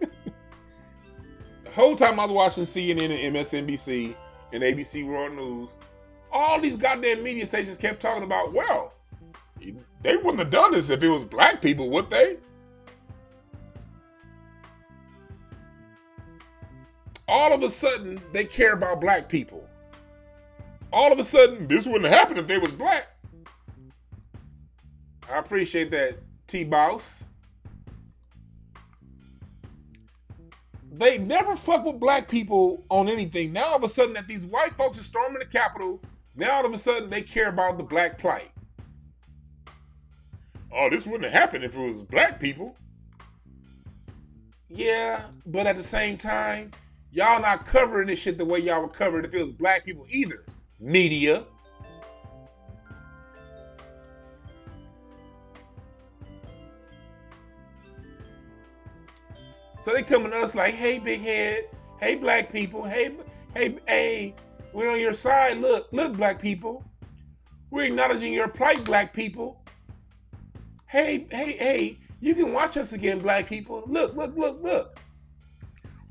The whole time I was watching CNN and MSNBC and ABC World News, all these goddamn media stations kept talking about, well, they wouldn't have done this if it was black people, would they? All of a sudden, they care about black people. All of a sudden, this wouldn't have happened if they was black. I appreciate that, T-Boss. They never fuck with black people on anything. Now all of a sudden that these white folks are storming the Capitol, now all of a sudden they care about the black plight. Oh, this wouldn't have happened if it was black people. Yeah, but at the same time, y'all not covering this shit the way y'all would cover it if it was black people either. Media. So they coming to us like, hey, big head, hey, black people, hey, we're on your side. Look, black people. We're acknowledging your plight, black people. Hey, you can watch us again, black people. Look.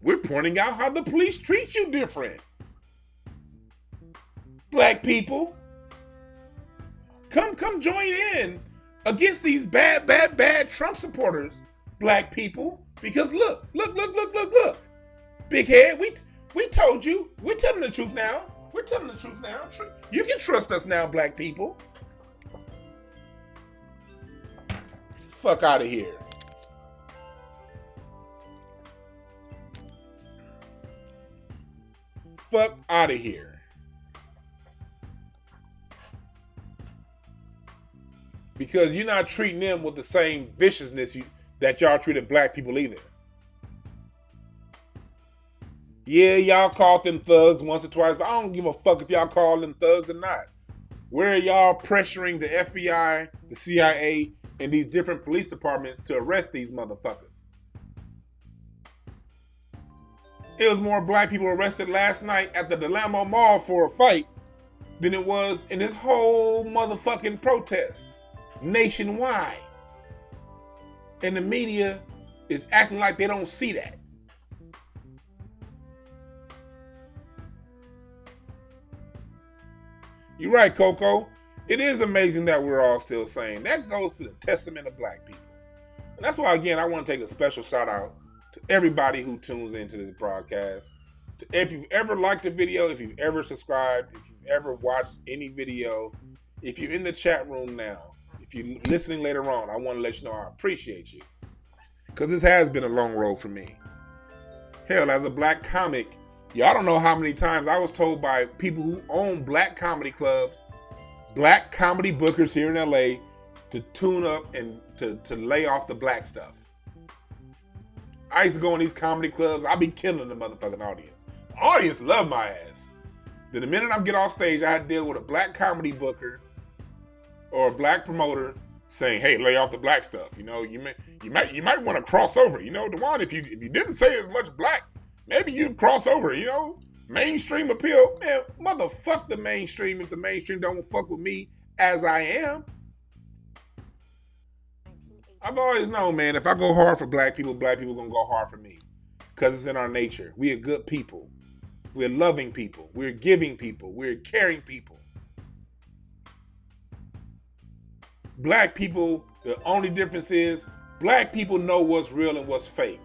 We're pointing out how the police treat you different. Black people. Come join in against these bad Trump supporters, black people. Because look. Big head, we told you. We're telling the truth now. You can trust us now, black people. Fuck out of here. Fuck out of here. Because you're not treating them with the same viciousness that y'all treated black people either. Yeah, y'all called them thugs once or twice, but I don't give a fuck if y'all call them thugs or not. Where are y'all pressuring the FBI, the CIA, and these different police departments to arrest these motherfuckers? It was more black people arrested last night at the Delamo Mall for a fight than it was in this whole motherfucking protest nationwide. And the media is acting like they don't see that. You're right, Coco. It is amazing that we're all still sane. That goes to the testament of black people. And that's why, again, I want to take a special shout out to everybody who tunes into this broadcast. If you've ever liked a video, if you've ever subscribed, if you've ever watched any video, if you're in the chat room now, if you're listening later on, I want to let you know I appreciate you. Because this has been a long road for me. Hell, as a black comic, y'all don't know how many times I was told by people who own black comedy clubs, black comedy bookers here in LA, to tune up and to lay off the black stuff. I used to go in these comedy clubs, I'd be killing the motherfucking audience. The audience loved my ass. Then the minute I get off stage, I had to deal with a black comedy booker or a black promoter saying, hey, lay off the black stuff. You know, you might want to cross over. You know, Dwann, if you didn't say as much black, maybe you'd cross over, you know? Mainstream appeal. Man, motherfuck the mainstream if the mainstream don't fuck with me as I am. I've always known, man, if I go hard for black people gonna go hard for me. Because it's in our nature. We are good people. We're loving people. We're giving people. We're caring people. Black people, the only difference is black people know what's real and what's fake.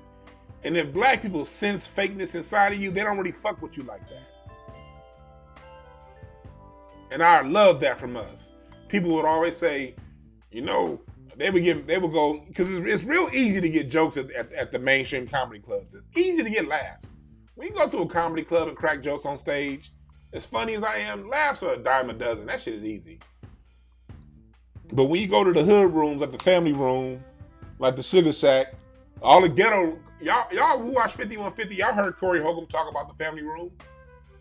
And if black people sense fakeness inside of you, they don't really fuck with you like that. And I love that from us. People would always say, you know, they would go, because it's real easy to get jokes at the mainstream comedy clubs. It's easy to get laughs. When you go to a comedy club and crack jokes on stage, as funny as I am, laughs are a dime a dozen. That shit is easy. But when you go to the hood rooms, like the family room, like the Sugar Shack, all the ghetto, y'all who watch 5150, y'all heard Corey Holcomb talk about the family room.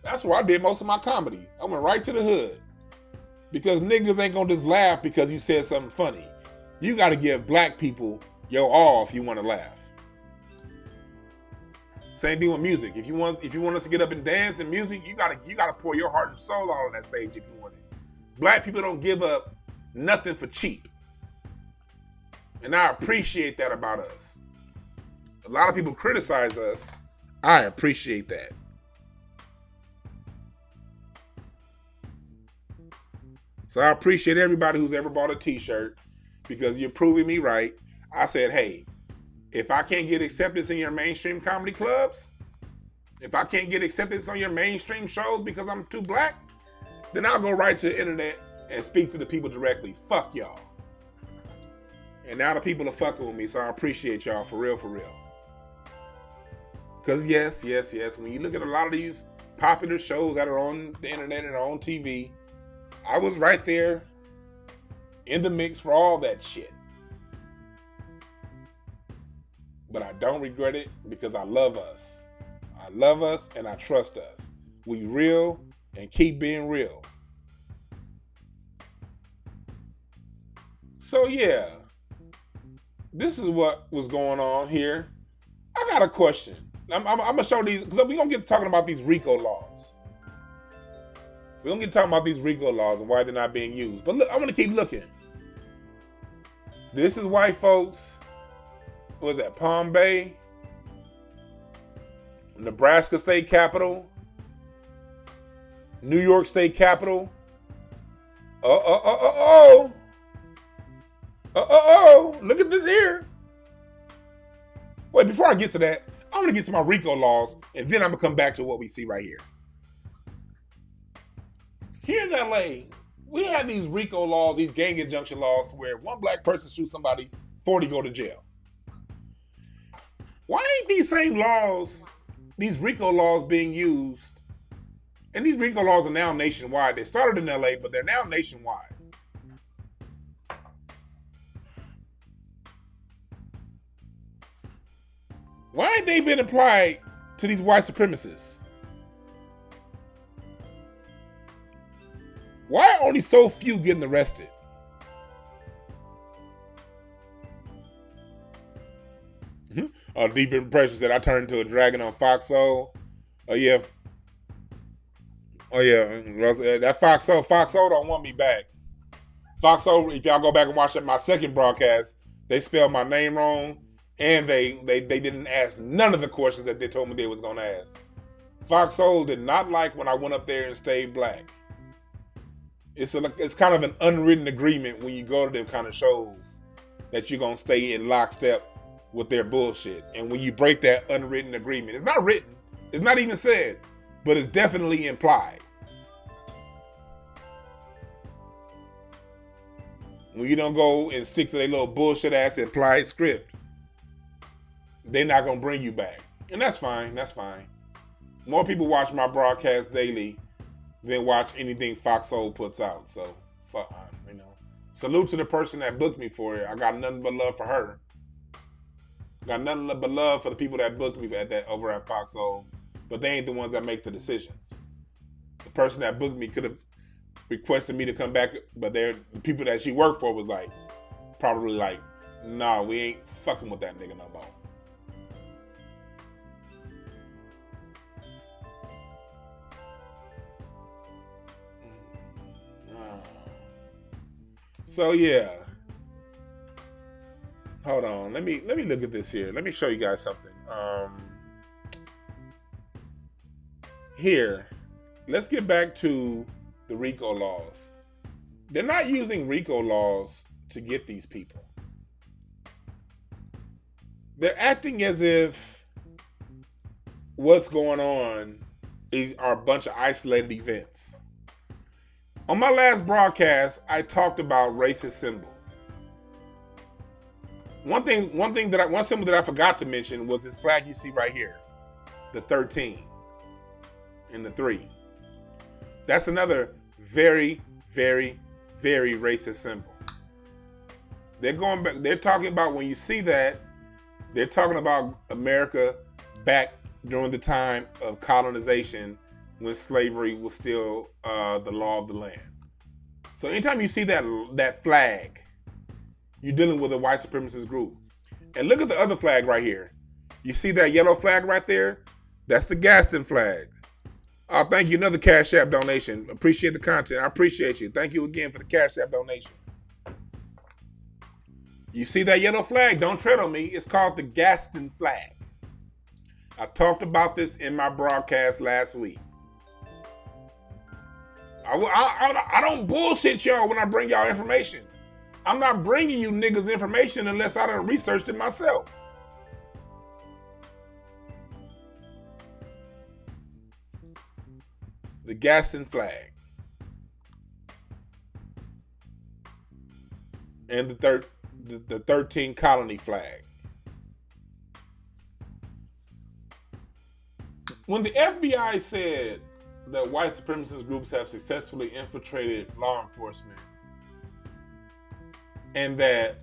That's where I did most of my comedy. I went right to the hood. Because niggas ain't gonna just laugh because you said something funny. You gotta give black people your all if you wanna laugh. Same thing with music. If you want us to get up and dance and music, you gotta pour your heart and soul out on that stage if you want it. Black people don't give up nothing for cheap. And I appreciate that about us. A lot of people criticize us. I appreciate that. So I appreciate everybody who's ever bought a t-shirt because you're proving me right. I said, hey, if I can't get acceptance in your mainstream comedy clubs, if I can't get acceptance on your mainstream shows because I'm too black, then I'll go right to the internet and speak to the people directly. Fuck y'all. And now the people are fucking with me, so I appreciate y'all for real, for real. Because yes, when you look at a lot of these popular shows that are on the internet and on TV, I was right there in the mix for all that shit. But I don't regret it because I love us. I love us and I trust us. We real and keep being real. So yeah, this is what was going on here. I got a question. I'm going to show these, because we're going to get talking about these RICO laws. We're going to get talking about these RICO laws and why they're not being used. But look, I'm going to keep looking. This is white folks. What was that? Palm Bay, Nebraska State Capitol, New York State Capitol. Look at this here. Wait, before I get to that, I'm going to get to my RICO laws, and then I'm going to come back to what we see right here. Here in LA, we have these RICO laws, these gang injunction laws, where one black person shoots somebody, 40 go to jail. Why ain't these same laws, these RICO laws being used? And these RICO laws are now nationwide. They started in LA, but they're now nationwide. Why ain't they been applied to these white supremacists? Why are only so few getting arrested? Deep Impression said I turned into a dragon on Foxhole. Oh yeah, that Foxhole don't want me back. Foxhole, if y'all go back and watch my second broadcast, they spelled my name wrong, and they didn't ask none of the questions that they told me they was gonna ask. Foxhole did not like when I went up there and stayed black. It's kind of an unwritten agreement when you go to them kind of shows that you're gonna stay in lockstep with their bullshit. And when you break that unwritten agreement, it's not written, it's not even said, but it's definitely implied. When you don't go and stick to their little bullshit ass implied script, they're not gonna bring you back. And that's fine, that's fine. More people watch my broadcast daily than watch anything Foxhole puts out. So, salute to the person that booked me for it. I got nothing but love for her. Got nothing but love for the people that booked me over at Foxhole, but they ain't the ones that make the decisions. The person that booked me could have requested me to come back, but the people that she worked for was probably like, nah, we ain't fucking with that nigga no more. So yeah. Hold on. Let me look at this here. Let me show you guys something. Here, let's get back to the RICO laws. They're not using RICO laws to get these people. They're acting as if what's going on are a bunch of isolated events. On my last broadcast, I talked about racist symbols. One symbol that I forgot to mention was this flag you see right here, the 13 and the 3. That's another very, very, very racist symbol. They're going back. They're talking about, when you see that, they're talking about America back during the time of colonization, when slavery was still the law of the land. So anytime you see that flag, you're dealing with a white supremacist group. And look at the other flag right here. You see that yellow flag right there? That's the Gaston flag. Oh, thank you. Another Cash App donation. Appreciate the content. I appreciate you. Thank you again for the Cash App donation. You see that yellow flag? Don't tread on me. It's called the Gaston flag. I talked about this in my broadcast last week. I don't bullshit y'all when I bring y'all information. I'm not bringing you niggas information unless I done researched it myself. The Gaston flag. And the 13 colony flag. When the FBI said that white supremacist groups have successfully infiltrated law enforcement, and that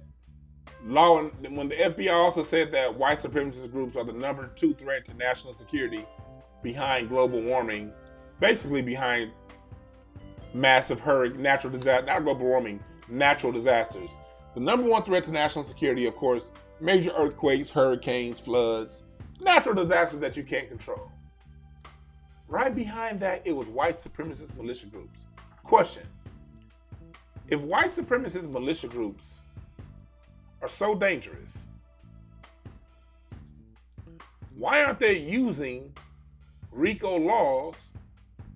when the FBI also said that white supremacist groups are the number 2 threat to national security behind global warming, basically behind massive natural disasters, not global warming, natural disasters. The number 1 threat to national security, of course, major earthquakes, hurricanes, floods, natural disasters that you can't control. Right behind that, it was white supremacist militia groups. Question: if white supremacist militia groups are so dangerous, why aren't they using RICO laws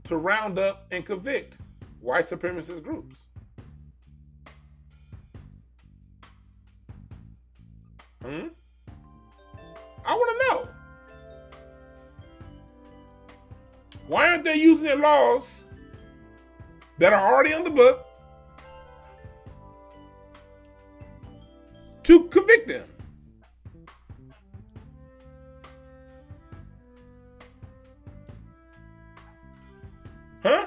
to round up and convict white supremacist groups? I want to know. Why aren't they using their laws that are already on the book to convict them? Huh?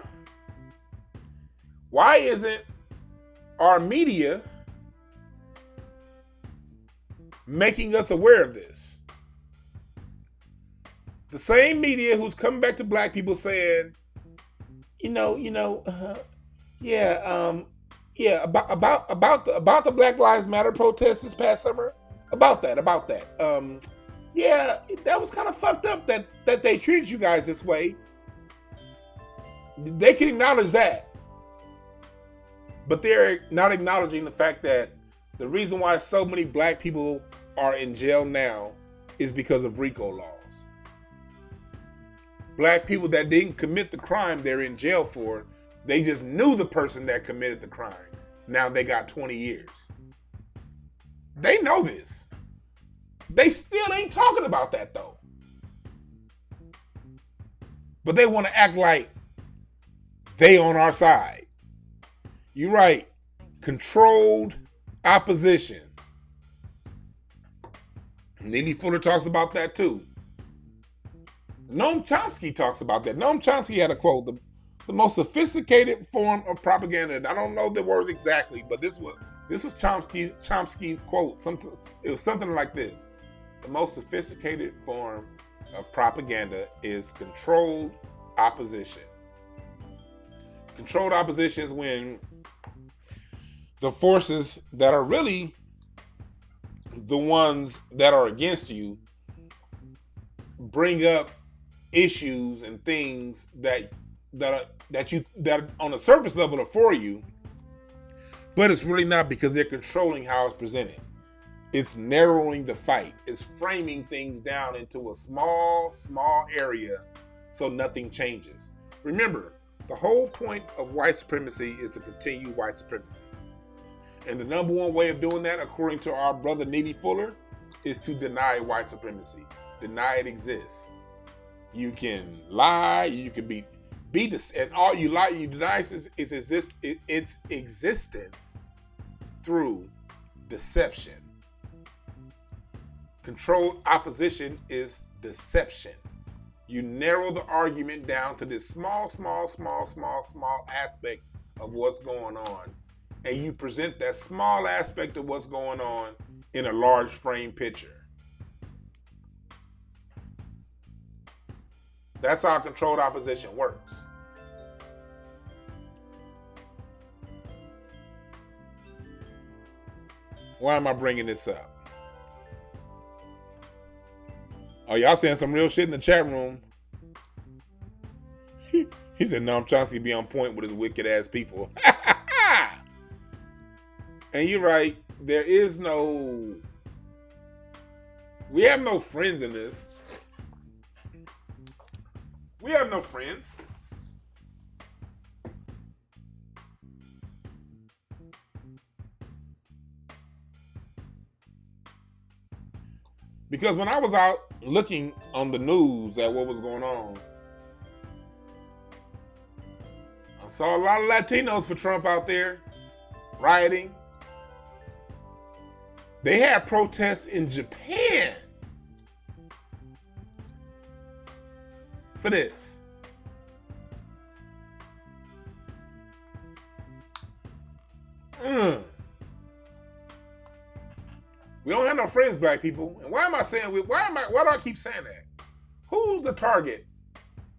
Why isn't our media making us aware of this? The same media who's coming back to black people saying, about the Black Lives Matter protests this past summer, about that. That was kind of fucked up that they treated you guys this way. They can acknowledge that, but they're not acknowledging the fact that the reason why so many black people are in jail now is because of RICO laws. Black people that didn't commit the crime they're in jail for, they just knew the person that committed the crime. Now they got 20 years. They know this. They still ain't talking about that though. But they want to act like they on our side. You're right. Controlled opposition. Neely Fuller talks about that too. Noam Chomsky talks about that. Noam Chomsky had a quote, the most sophisticated form of propaganda. I don't know the words exactly, but this was Chomsky's quote. It was something like this. The most sophisticated form of propaganda is controlled opposition. Controlled opposition is when the forces that are really the ones that are against you bring up issues and things that on a surface level are for you, but it's really not, because they're controlling how it's presented. It's narrowing the fight. It's framing things down into a small area so nothing changes. Remember, the whole point of white supremacy is to continue white supremacy. And the number 1 way of doing that, according to our brother Neely Fuller, is to deny white supremacy. Deny it exists. You can lie, you can be and all you lie, you deny its existence through deception. Controlled opposition is deception. You narrow the argument down to this small aspect of what's going on, and you present that small aspect of what's going on in a large frame picture. That's how controlled opposition works. Why am I bringing this up? Oh, y'all saying some real shit in the chat room. He said Noam Chomsky be on point with his wicked ass people. And you're right. We have no friends in this. We have no friends. Because when I was out looking on the news at what was going on, I saw a lot of Latinos for Trump out there rioting. They had protests in Japan for this. We don't have no friends, black people. And why do I keep saying that? Who's the target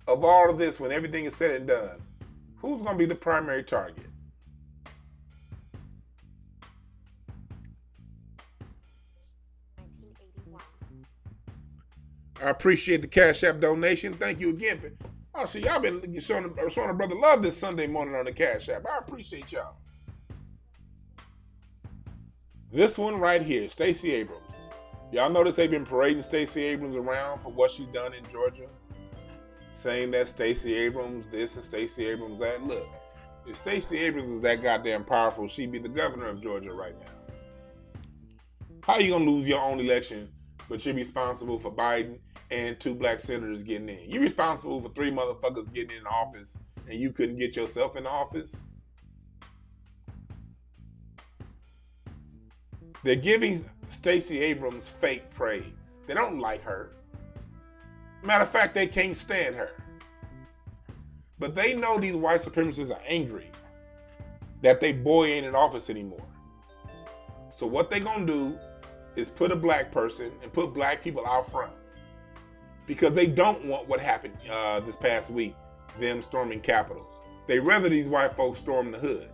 of all of this when everything is said and done? Who's going to be the primary target? I appreciate the Cash App donation. Thank you again. Oh, see, y'all been showing a brother love this Sunday morning on the Cash App. I appreciate y'all. This one right here, Stacey Abrams. Y'all notice they've been parading Stacey Abrams around for what she's done in Georgia? Saying that Stacey Abrams this and Stacey Abrams that. Look, if Stacey Abrams is that goddamn powerful, she'd be the governor of Georgia right now. How are you going to lose your own election, but you're responsible for Biden and 2 black senators getting in? You're responsible for 3 motherfuckers getting in office and you couldn't get yourself in office? They're giving Stacey Abrams fake praise. They don't like her. Matter of fact, they can't stand her. But they know these white supremacists are angry that they boy ain't in office anymore. So what they gonna do is put a black person and put black people out front. Because they don't want what happened this past week, them storming capitals. They rather these white folks storm the hood.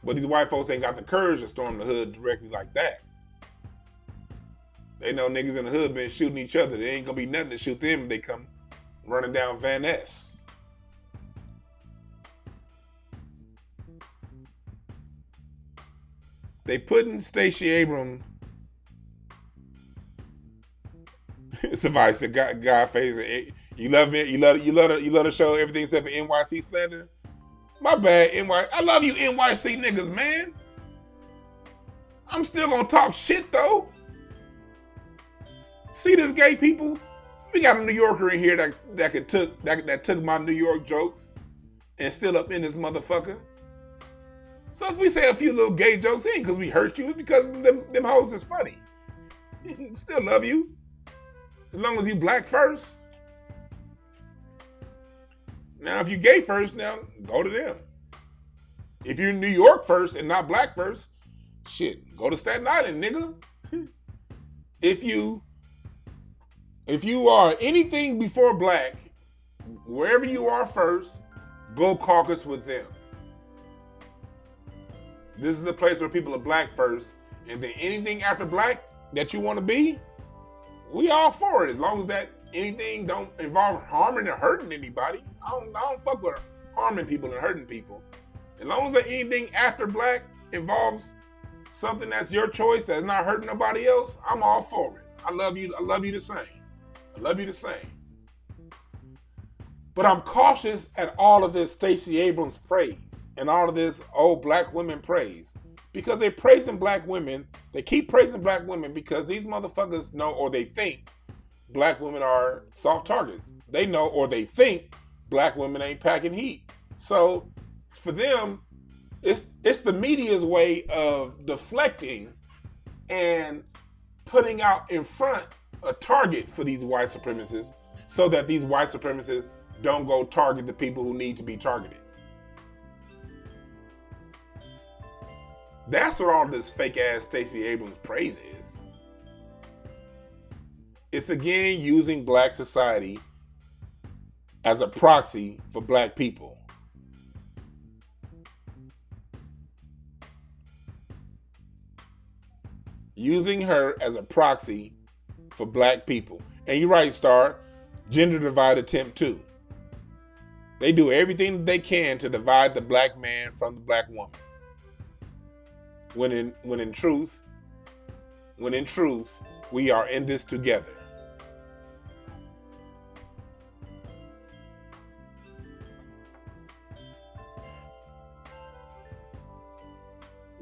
But these white folks ain't got the courage to storm the hood directly like that. They know niggas in the hood been shooting each other. There ain't gonna be nothing to shoot them if they come running down Van Ness. They putting Stacey Abrams. Somebody said, "God face, you love it. You love to show everything except for NYC slander." My bad, I love you NYC niggas, man. I'm still gonna talk shit though. See this gay people? We got a New Yorker in here that took my New York jokes and still up in this motherfucker. So if we say a few little gay jokes, it ain't because we hurt you, it's because them hoes is funny. Still love you. As long as you black first. Now, if you gay first, now go to them. If you're New York first and not black first, shit, go to Staten Island, nigga. If you are anything before black, wherever you are first, go caucus with them. This is a place where people are black first, and then anything after black that you want to be, we all for it, as long as that anything don't involve harming or hurting anybody. I don't fuck with harming people and hurting people. As long as anything after black involves something that's your choice, that's not hurting nobody else, I'm all for it. I love you the same. I love you the same. But I'm cautious at all of this Stacey Abrams praise and all of this old black women praise. Because they're praising black women. They keep praising black women because these motherfuckers know, or they think black women are soft targets. They know, or they think black women ain't packing heat. So for them, it's the media's way of deflecting and putting out in front a target for these white supremacists so that these white supremacists don't go target the people who need to be targeted. That's what all this fake ass Stacey Abrams praise is. It's again using black society as a proxy for black people. Using her as a proxy for black people. And you're right, Star, gender divide attempt too. They do everything they can to divide the black man from the black woman. When in truth, we are in this together.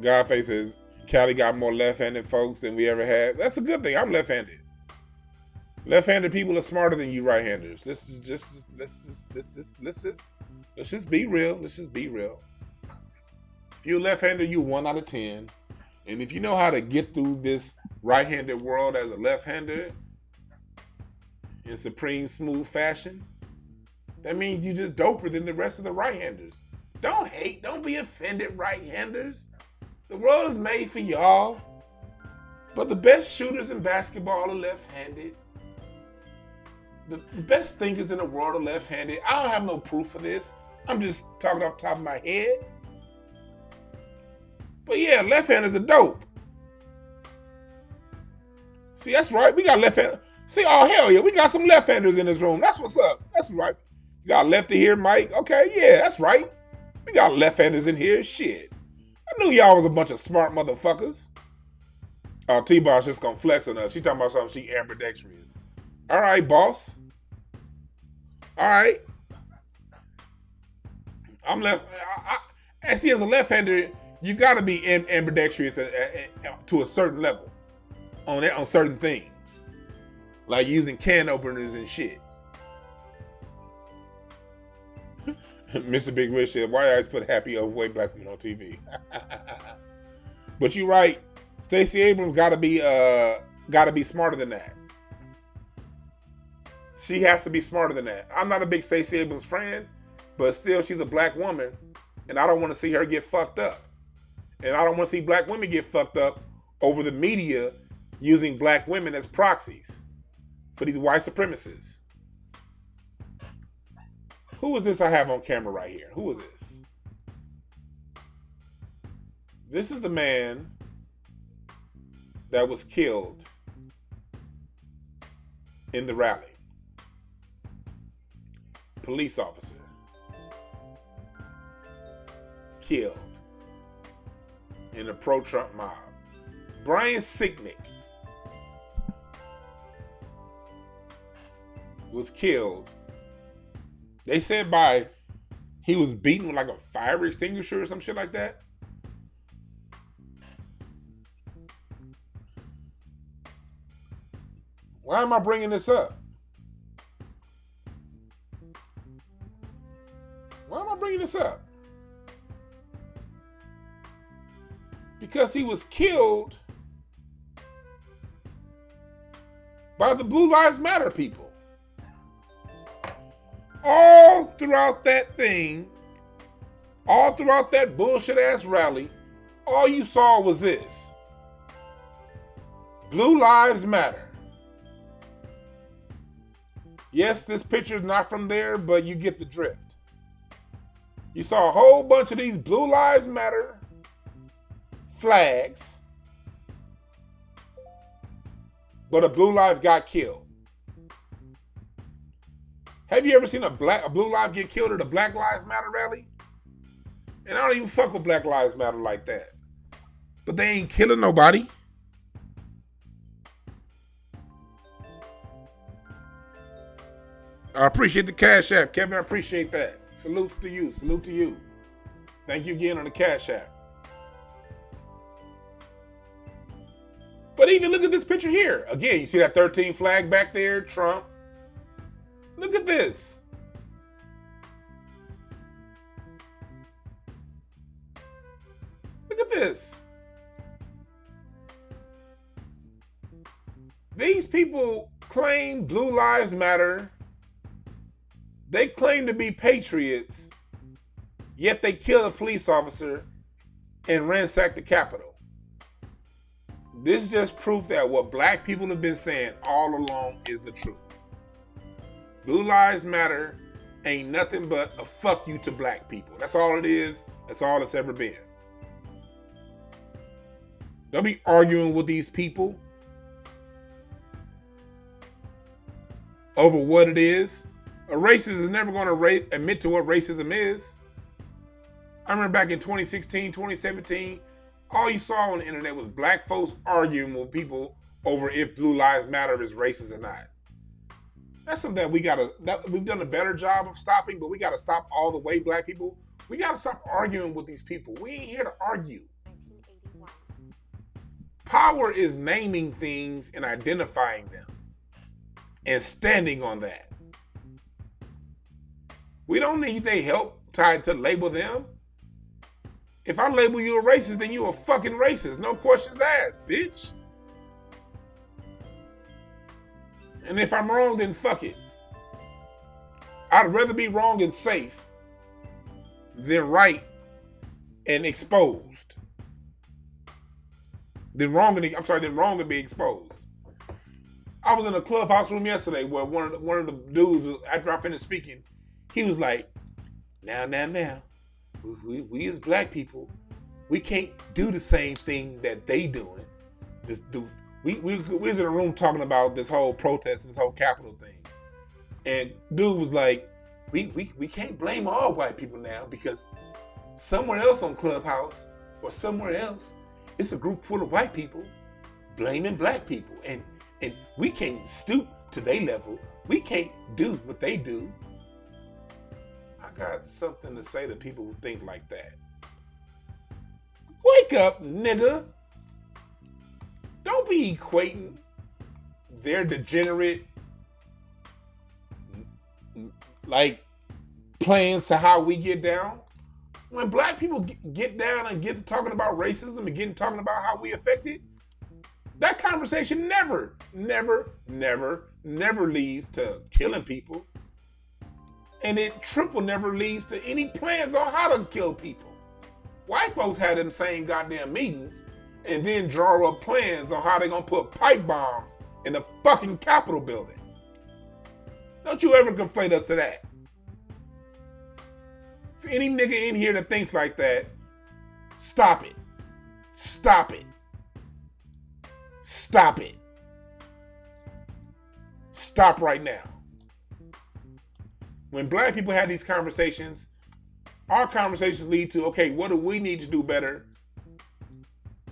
Godface says, Cali got more left-handed folks than we ever had. That's a good thing. I'm left-handed. Left-handed people are smarter than you right-handers. Let's just be real. Let's just be real. If you're left-handed, you're 1 out of 10. And if you know how to get through this right-handed world as a left-hander in supreme smooth fashion, that means you just doper than the rest of the right-handers. Don't hate. Don't be offended, right-handers. The world is made for y'all. But the best shooters in basketball are left-handed. The best thinkers in the world are left-handed. I don't have no proof of this. I'm just talking off the top of my head. But yeah, left-handers are dope. See, that's right. We got left-handers. See, oh, hell yeah. We got some left-handers in this room. That's what's up. That's right. You got lefty here, Mike. Okay, yeah, that's right. We got left-handers in here. Shit. I knew y'all was a bunch of smart motherfuckers. T-Boss just gonna flex on us. She talking about something she ambidextrous. All right, boss. All right. I'm left. I see, as a left-hander, you gotta be ambidextrous to a certain level on certain things, like using can openers and shit. Mr. Big Rich said, "Why I put happy overweight black women on TV?" But you're right. Stacey Abrams gotta be smarter than that. She has to be smarter than that. I'm not a big Stacey Abrams friend, but still, she's a black woman, and I don't want to see her get fucked up. And I don't want to see black women get fucked up over the media using black women as proxies for these white supremacists. Who is this I have on camera right here? Who is this? This is the man that was killed in the rally. Police officer killed in a pro-Trump mob. Brian Sicknick was killed. They said he was beaten with like a fire extinguisher or some shit like that. Why am I bringing this up? Why am I bringing this up? Because he was killed by the Blue Lives Matter people. All throughout that thing, all throughout that bullshit ass rally, all you saw was this: Blue Lives Matter. Yes, this picture is not from there, but you get the drift. You saw a whole bunch of these Blue Lives Matter flags, but a blue life got killed. Have you ever seen a blue life get killed at a Black Lives Matter rally? And I don't even fuck with Black Lives Matter like that. But they ain't killing nobody. I appreciate the Cash App, Kevin. I appreciate that. Salute to you. Salute to you. Thank you again on the Cash App. But even look at this picture here. Again, you see that 13 flag back there, Trump. Look at this. Look at this. These people claim Blue Lives Matter. They claim to be patriots, yet they kill a police officer and ransack the Capitol. This is just proof that what black people have been saying all along is the truth. Blue Lives Matter ain't nothing but a fuck you to black people. That's all it is. That's all it's ever been. Don't be arguing with these people over what it is. A racist is never going to admit to what racism is. I remember back in 2016, 2017, all you saw on the internet was black folks arguing with people over if Blue Lives Matter is racist or not. That's something that we've done a better job of stopping, but we got to stop all the way, black people. We got to stop arguing with these people. We ain't here to argue. Power is naming things and identifying them and standing on that. We don't need their help tied to label them. If I label you a racist, then you a fucking racist. No questions asked, bitch. And if I'm wrong, then fuck it. I'd rather be wrong and safe than right and exposed. Than wrong and be exposed. I was in a clubhouse room yesterday where one of the dudes, after I finished speaking, he was like, now, we as black people, we can't do the same thing that they doing. We was in a room talking about this whole protest and this whole Capitol thing. And dude was like, we can't blame all white people now because somewhere else on Clubhouse or somewhere else, it's a group full of white people blaming black people. And we can't stoop to their level. We can't do what they do. I got something to say to people who think like that. Wake up, nigga. Don't be equating their degenerate like plans to how we get down. When black people get down and get to talking about racism and get to talking about how we affect it, that conversation never leads to killing people. And it triple never leads to any plans on how to kill people. White folks had them same goddamn meetings and then draw up plans on how they're gonna put pipe bombs in the fucking Capitol building. Don't you ever conflate us to that. For any nigga in here that thinks like that, stop it. Stop it. Stop it. Stop right now. When black people have these conversations, our conversations lead to, okay, what do we need to do better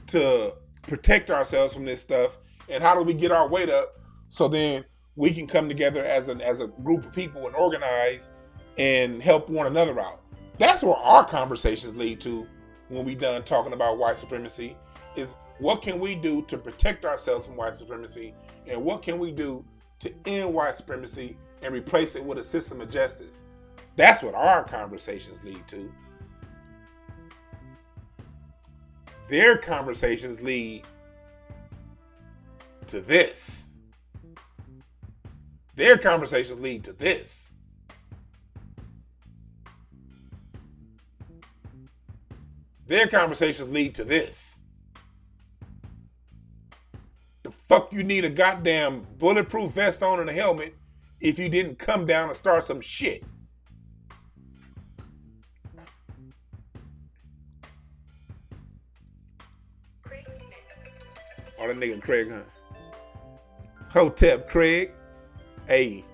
to protect ourselves from this stuff? And how do we get our weight up so then we can come together as a group of people and organize and help one another out? That's where our conversations lead to when we done talking about white supremacy, is what can we do to protect ourselves from white supremacy, and what can we do to end white supremacy and replace it with a system of justice. That's what our conversations lead to. Their conversations lead to this. Their conversations lead to this. Their conversations lead to this. The fuck you need a goddamn bulletproof vest on and a helmet if you didn't come down and start some shit? Oh, that nigga Craig, huh? Hotep Craig. Hey.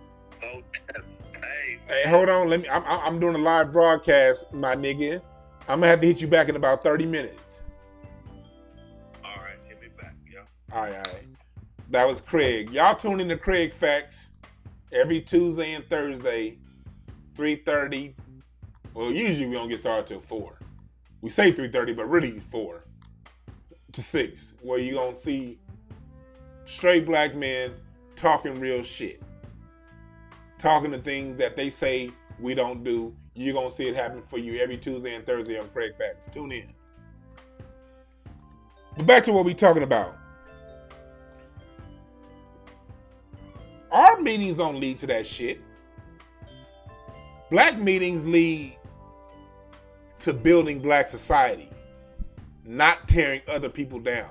Hotep. Hey. Hey, hold on. I'm doing a live broadcast, my nigga. I'm gonna have to hit you back in about 30 minutes. All right, hit me back, yeah. All right. That was Craig. Y'all tune in to Craig Facts every Tuesday and Thursday, 3:30. Well, usually we don't get started till 4. We say 3:30, but really 4 to 6, where you gonna see straight black men talking real shit. Talking the things that they say we don't do. You're gonna see it happen for you every Tuesday and Thursday on Craig Facts. Tune in. But back to what we're talking about. Our meetings don't lead to that shit. Black meetings lead to building black society, not tearing other people down.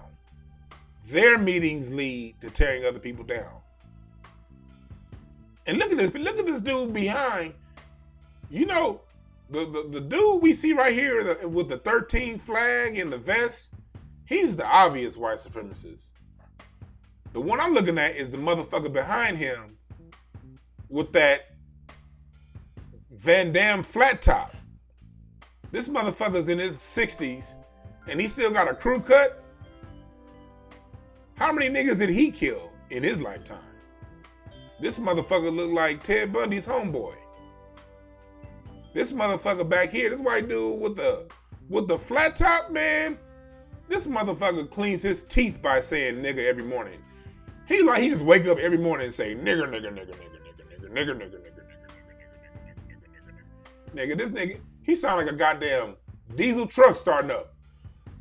Their meetings lead to tearing other people down. And look at this dude behind. You know, the dude we see right here with the 13 flag and the vest, he's the obvious white supremacist. The one I'm looking at is the motherfucker behind him with that Van Damme flat top. This motherfucker's in his 60s and he still got a crew cut. How many niggas did he kill in his lifetime? This motherfucker looked like Ted Bundy's homeboy. This motherfucker back here, this white dude with the flat top, man, This motherfucker cleans his teeth by saying nigga every morning. He just wake up every morning and say nigger, nigger, nigger, nigger, nigger, nigger, nigger, nigger, nigger, nigger, nigger. Nigga, this nigga, he sound like a goddamn diesel truck starting up.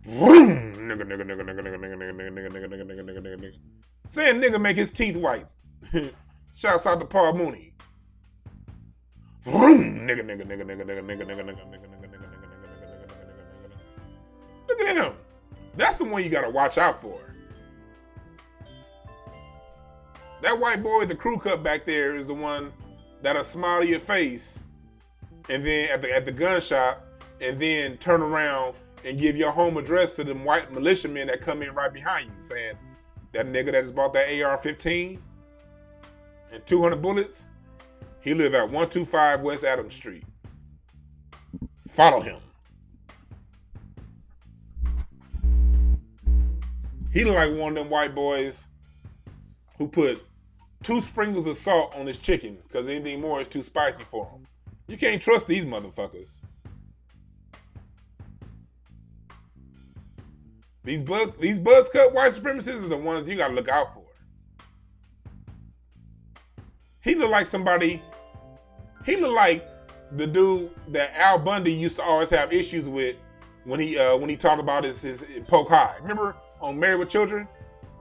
Vroom, nigga, nigga, nigga, nigga, nigga, nigga, nigga, nigga, nigga, nigga, nigga, nigga, nigga, nigga. Saying nigga make his teeth white. Shouts out to Paul Mooney. Vroom, nigga, nigga, nigga, nigga, nigga, nigga, nigga, nigga, nigga, nigga, nigga, nigga. Look at him. That's the one you gotta watch out for. That white boy with the crew cut back there is the one that'll smile to your face and then at the gun shop and then turn around and give your home address to them white militiamen that come in right behind you saying, that nigga that just bought that AR-15 and 200 bullets, he live at 125 West Adams Street. Follow him. He look like one of them white boys who put 2 sprinkles of salt on his chicken because anything more is too spicy for him. You can't trust these motherfuckers. These buzz cut white supremacists are the ones you gotta look out for. He look like somebody, he look like the dude that Al Bundy used to always have issues with when he talked about his poke high. Remember on Married with Children?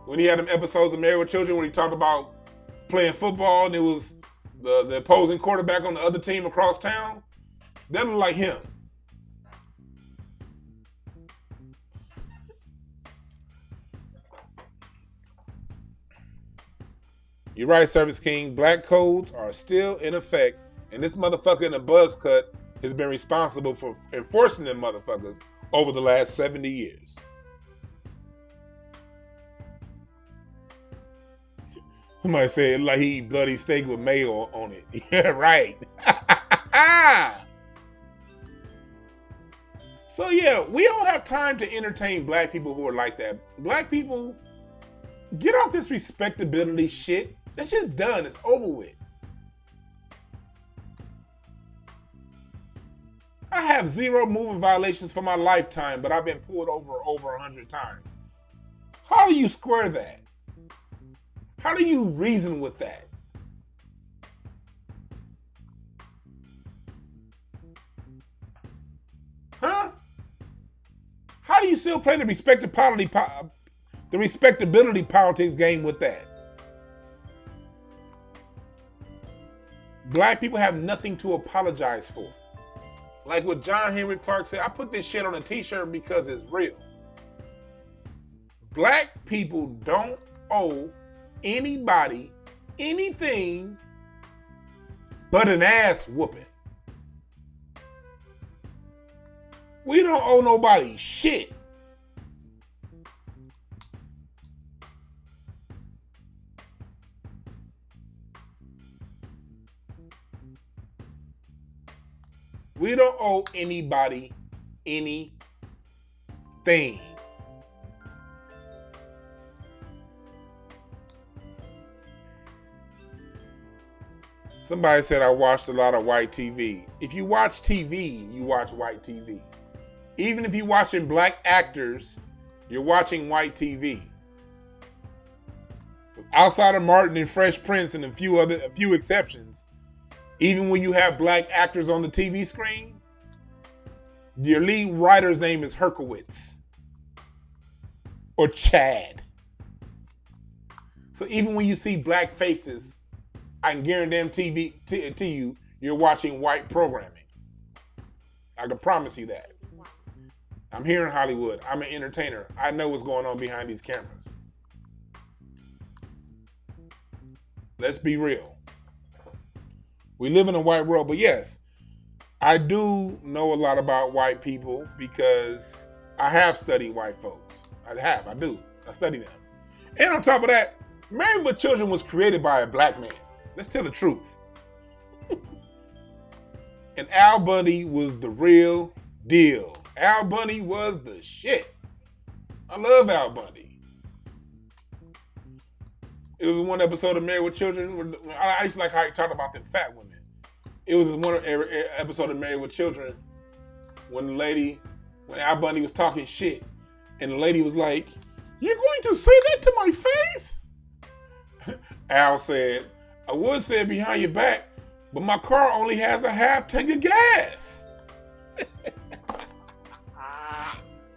When he had them episodes of Married with Children where he talked about playing football and it was the opposing quarterback on the other team across town? That look like him. You're right, Service King. Black codes are still in effect, and this motherfucker in the buzz cut has been responsible for enforcing them motherfuckers over the last 70 years. Somebody said like he eat bloody steak with mayo on it. Yeah, right. So yeah, we don't have time to entertain black people who are like that. Black people, get off this respectability shit. That's just done. It's over with. I have 0 moving violations for my lifetime, but I've been pulled over 100 times. How do you square that? How do you reason with that? Huh? How do you still play the respectability politics game with that? Black people have nothing to apologize for. Like what John Henry Clark said, I put this shit on a t-shirt because it's real. Black people don't owe anybody anything but an ass whooping. We don't owe nobody shit. We don't owe anybody anything. Somebody said I watched a lot of white TV. If you watch TV, you watch white TV. Even if you're watching black actors, you're watching white TV. Outside of Martin and Fresh Prince and a few exceptions, even when you have black actors on the TV screen, your lead writer's name is Herkowitz or Chad. So even when you see black faces, I can guarantee to you, you're watching white programming. I can promise you that. I'm here in Hollywood. I'm an entertainer. I know what's going on behind these cameras. Let's be real. We live in a white world, but yes, I do know a lot about white people because I have studied white folks. I do. I study them. And on top of that, Married with Children was created by a black man. Let's tell the truth. And Al Bundy was the real deal. Al Bundy was the shit. I love Al Bundy. It was one episode of Married with Children. I used to like how he talked about them fat women. It was one episode of Married with Children when Al Bundy was talking shit And the lady was like, "You're going to say that to my face?" Al said, "I would say it behind your back, but my car only has a half tank of gas."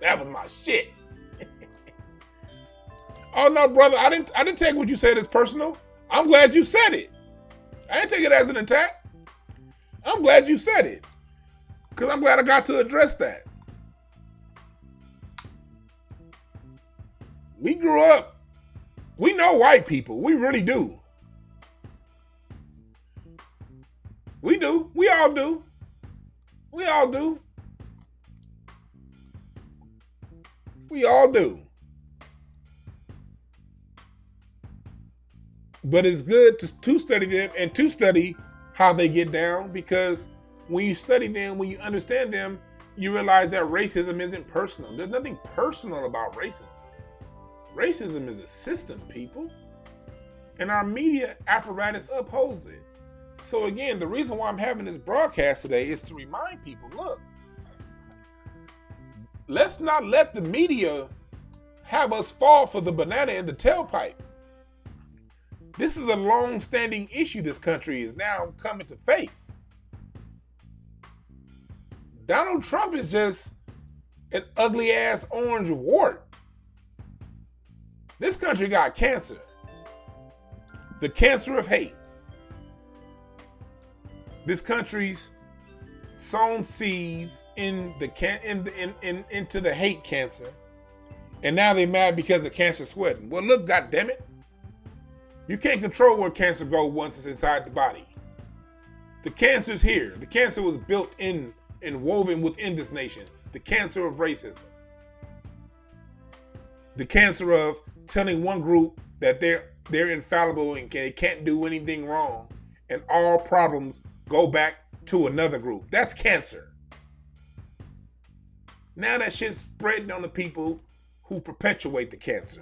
That was my shit. Oh no, brother, I didn't take what you said as personal. I'm glad you said it. I didn't take it as an attack. I'm glad you said it. Because I'm glad I got to address that. We grew up, we know white people. We really do. We do. We all do. We all do. We all do. But it's good to study them and to study how they get down, because when you study them, when you understand them, you realize that racism isn't personal. There's nothing personal about racism. Racism is a system, people. And our media apparatus upholds it. So again, the reason why I'm having this broadcast today is to remind people, look, let's not let the media have us fall for the banana in the tailpipe. This is a long-standing issue this country is now coming to face. Donald Trump is just an ugly-ass orange wart. This country got cancer. The cancer of hate. This country's sown seeds into the hate cancer, and now they're mad because of cancer sweating. Well, look, goddammit, you can't control where cancer goes once it's inside the body. The cancer's here. The cancer was built in and woven within this nation. The cancer of racism. The cancer of telling one group that they're infallible and they can't do anything wrong, and all problems go back to another group. That's cancer. Now that shit's spreading on the people who perpetuate the cancer.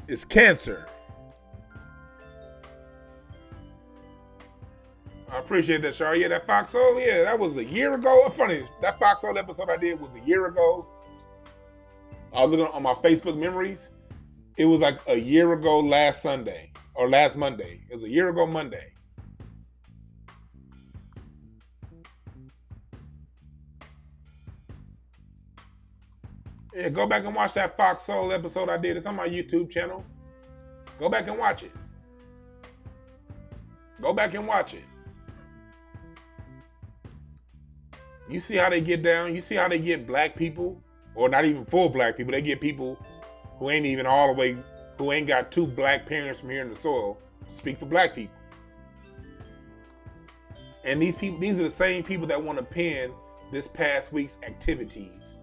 It's cancer. I appreciate that, Char. Yeah, that Foxhole, yeah, that was a year ago. Funny, that Foxhole episode I did was a year ago. I was looking on my Facebook memories. It was like a year ago last Sunday, or last Monday. It was a year ago Monday. Yeah, go back and watch that Foxhole episode I did. It's on my YouTube channel. Go back and watch it. Go back and watch it. You see how they get down? You see how they get black people, or not even full black people. They get people who ain't even all the way, who ain't got two black parents from here in the soil to speak for black people. And these people, these are the same people that want to pin this past week's activities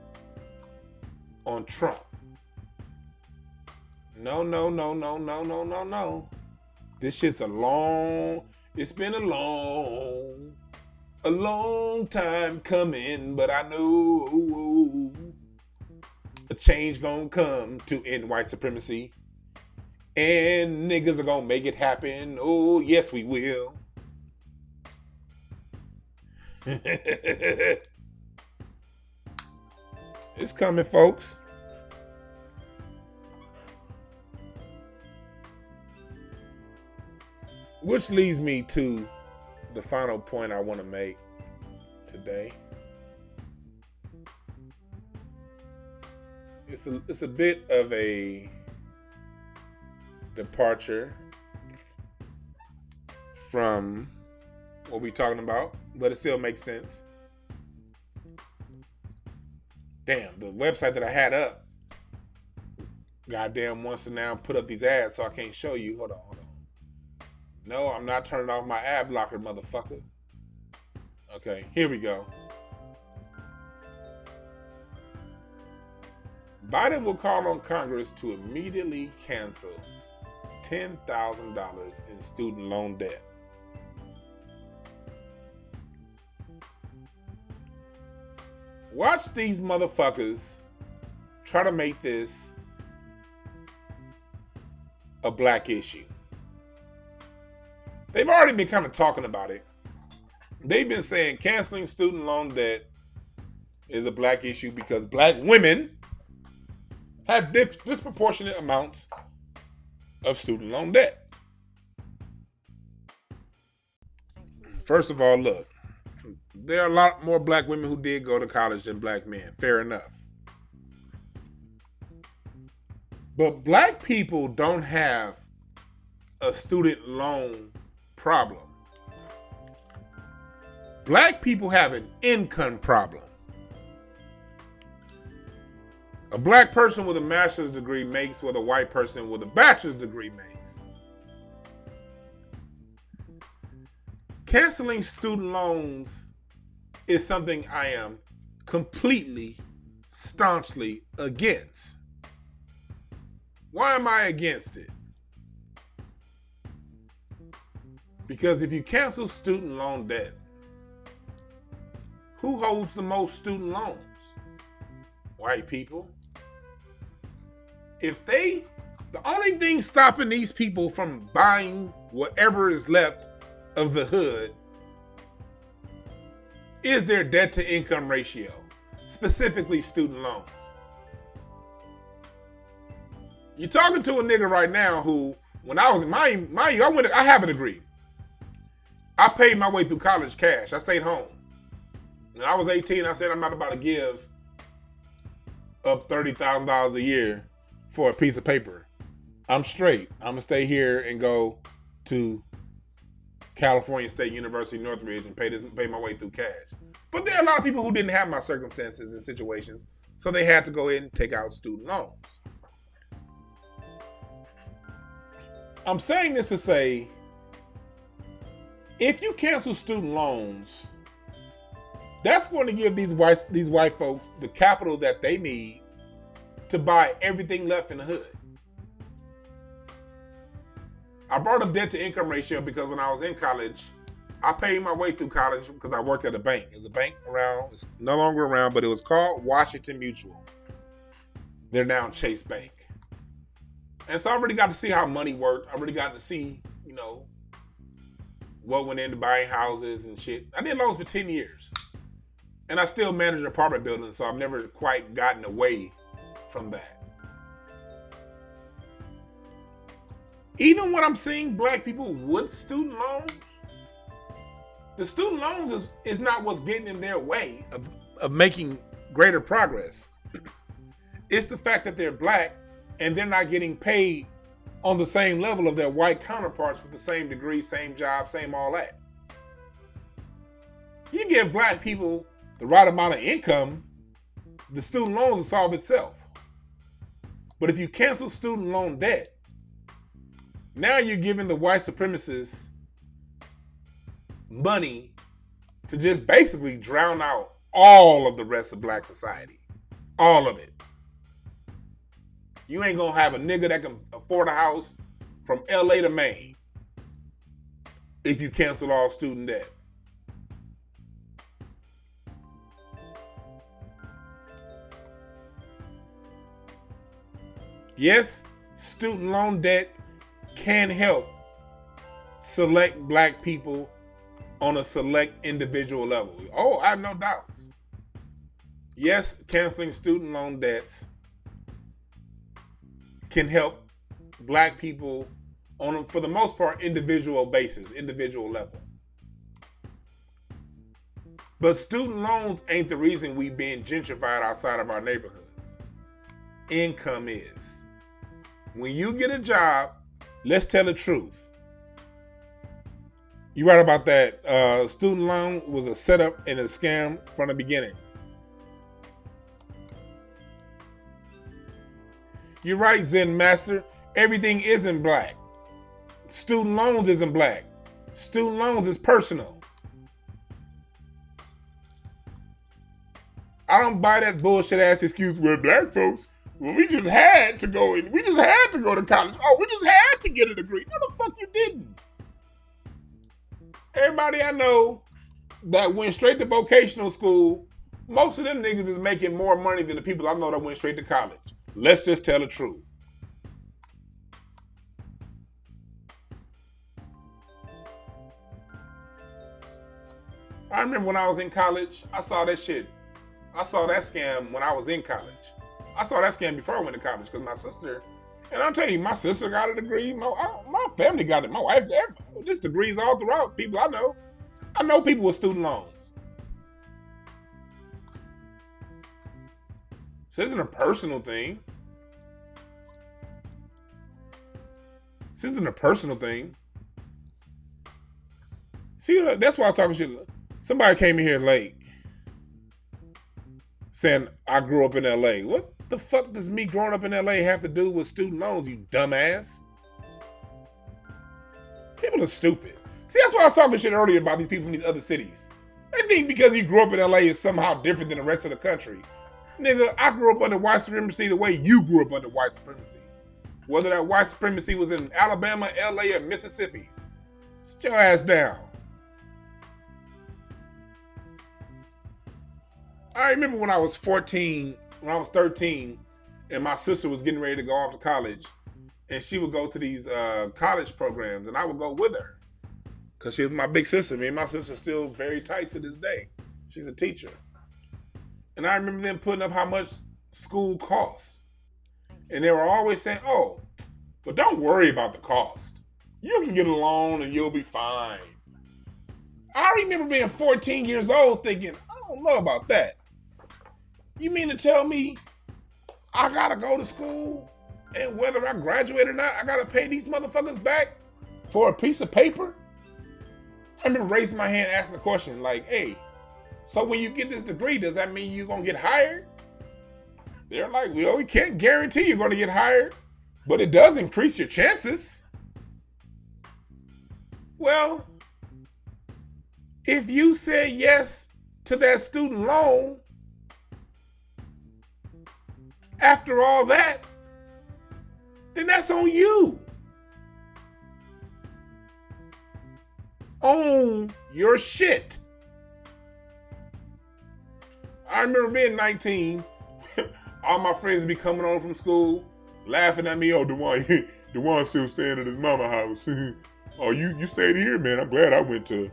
on Trump. No. This shit's it's been a long time coming, but I know a change gonna come to end white supremacy. And niggas are gonna make it happen. Oh, yes, we will. It's coming, folks. Which leads me to the final point I want to make today. It's a bit of a departure from what we're talking about, but it still makes sense. Damn, the website that I had up, goddamn, wants to now put up these ads, so I can't show you. Hold on. No, I'm not turning off my ad blocker, motherfucker. Okay, here we go. Biden will call on Congress to immediately cancel $10,000 in student loan debt. Watch these motherfuckers try to make this a black issue. They've already been kind of talking about it. They've been saying canceling student loan debt is a black issue because black women have disproportionate amounts of student loan debt. First of all, look, there are a lot more black women who did go to college than black men. Fair enough. But black people don't have a student loan problem. Black people have an income problem. A black person with a master's degree makes what a white person with a bachelor's degree makes. Canceling student loans is something I am completely, staunchly against. Why am I against it? Because if you cancel student loan debt, who holds the most student loans? White people. The only thing stopping these people from buying whatever is left of the hood is their debt to income ratio, specifically student loans. You're talking to a nigga right now who, when I was I have a degree. I paid my way through college cash. I stayed home. When I was 18, I said I'm not about to give up $30,000 a year for a piece of paper. I'm straight. I'm gonna stay here and go to California State University, Northridge, and pay my way through cash. But there are a lot of people who didn't have my circumstances and situations, so they had to go in and take out student loans. I'm saying this to say, if you cancel student loans, that's going to give these white folks the capital that they need to buy everything left in the hood. I brought up debt to income ratio because when I was in college, I paid my way through college because I worked at a bank. There's a bank around, it's no longer around, but it was called Washington Mutual. They're now Chase Bank. And so I already got to see how money worked. I already got to see, what went into buying houses and shit. I did loans for 10 years. And I still manage apartment buildings, so I've never quite gotten away from that. Even when I'm seeing black people with student loans, the student loans is not what's getting in their way of making greater progress. It's the fact that they're black and they're not getting paid on the same level of their white counterparts with the same degree, same job, same all that. You give black people the right amount of income, the student loans will solve itself. But if you cancel student loan debt, now you're giving the white supremacists money to just basically drown out all of the rest of black society. All of it. You ain't gonna have a nigga that can afford a house from LA to Maine if you cancel all student debt. Yes, student loan debt can help select black people on a select individual level. Oh, I have no doubts. Yes, canceling student loan debts can help black people on, for the most part, individual basis, individual level. But student loans ain't the reason we being gentrified outside of our neighborhoods. Income is. When you get a job, let's tell the truth. You're right about that. Student loan was a setup and a scam from the beginning. You're right, Zen Master. Everything isn't black. Student loans isn't black. Student loans is personal. I don't buy that bullshit ass excuse with black folks. Well, we just had to go to college. Oh, we just had to get a degree. No, the fuck you didn't. Everybody I know that went straight to vocational school, most of them niggas is making more money than the people I know that went straight to college. Let's just tell the truth. I remember when I was in college, I saw that shit. I saw that scam when I was in college. I saw that scam before I went to college because my sister, and I'll tell you, my sister got a degree. My family got it. My wife, this degrees all throughout. People I know. I know people with student loans. So this isn't a personal thing. This isn't a personal thing. See, that's why I'm talking shit. Somebody came in here late saying I grew up in LA. What the fuck does me growing up in LA have to do with student loans, you dumbass? People are stupid. See, that's why I was talking shit earlier about these people from these other cities. They think because you grew up in LA is somehow different than the rest of the country. Nigga, I grew up under white supremacy the way you grew up under white supremacy. Whether that white supremacy was in Alabama, LA, or Mississippi. Sit your ass down. I remember when I was 13, and my sister was getting ready to go off to college, and she would go to these college programs, and I would go with her. Because she was my big sister. Me and my sister are still very tight to this day. She's a teacher. And I remember them putting up how much school costs. And they were always saying, oh, but don't worry about the cost. You can get a loan and you'll be fine. I remember being 14 years old thinking, I don't know about that. You mean to tell me I gotta go to school and whether I graduate or not, I gotta pay these motherfuckers back for a piece of paper? I remember raising my hand asking the question like, hey, so when you get this degree, does that mean you're gonna get hired? They're like, well, we can't guarantee you're gonna get hired, but it does increase your chances. Well, if you said yes to that student loan, after all that, then that's on you. Own your shit. I remember being 19, all my friends be coming home from school, laughing at me, oh, Dwann still staying at his mama house. Oh, you stayed here, man. I'm glad I went to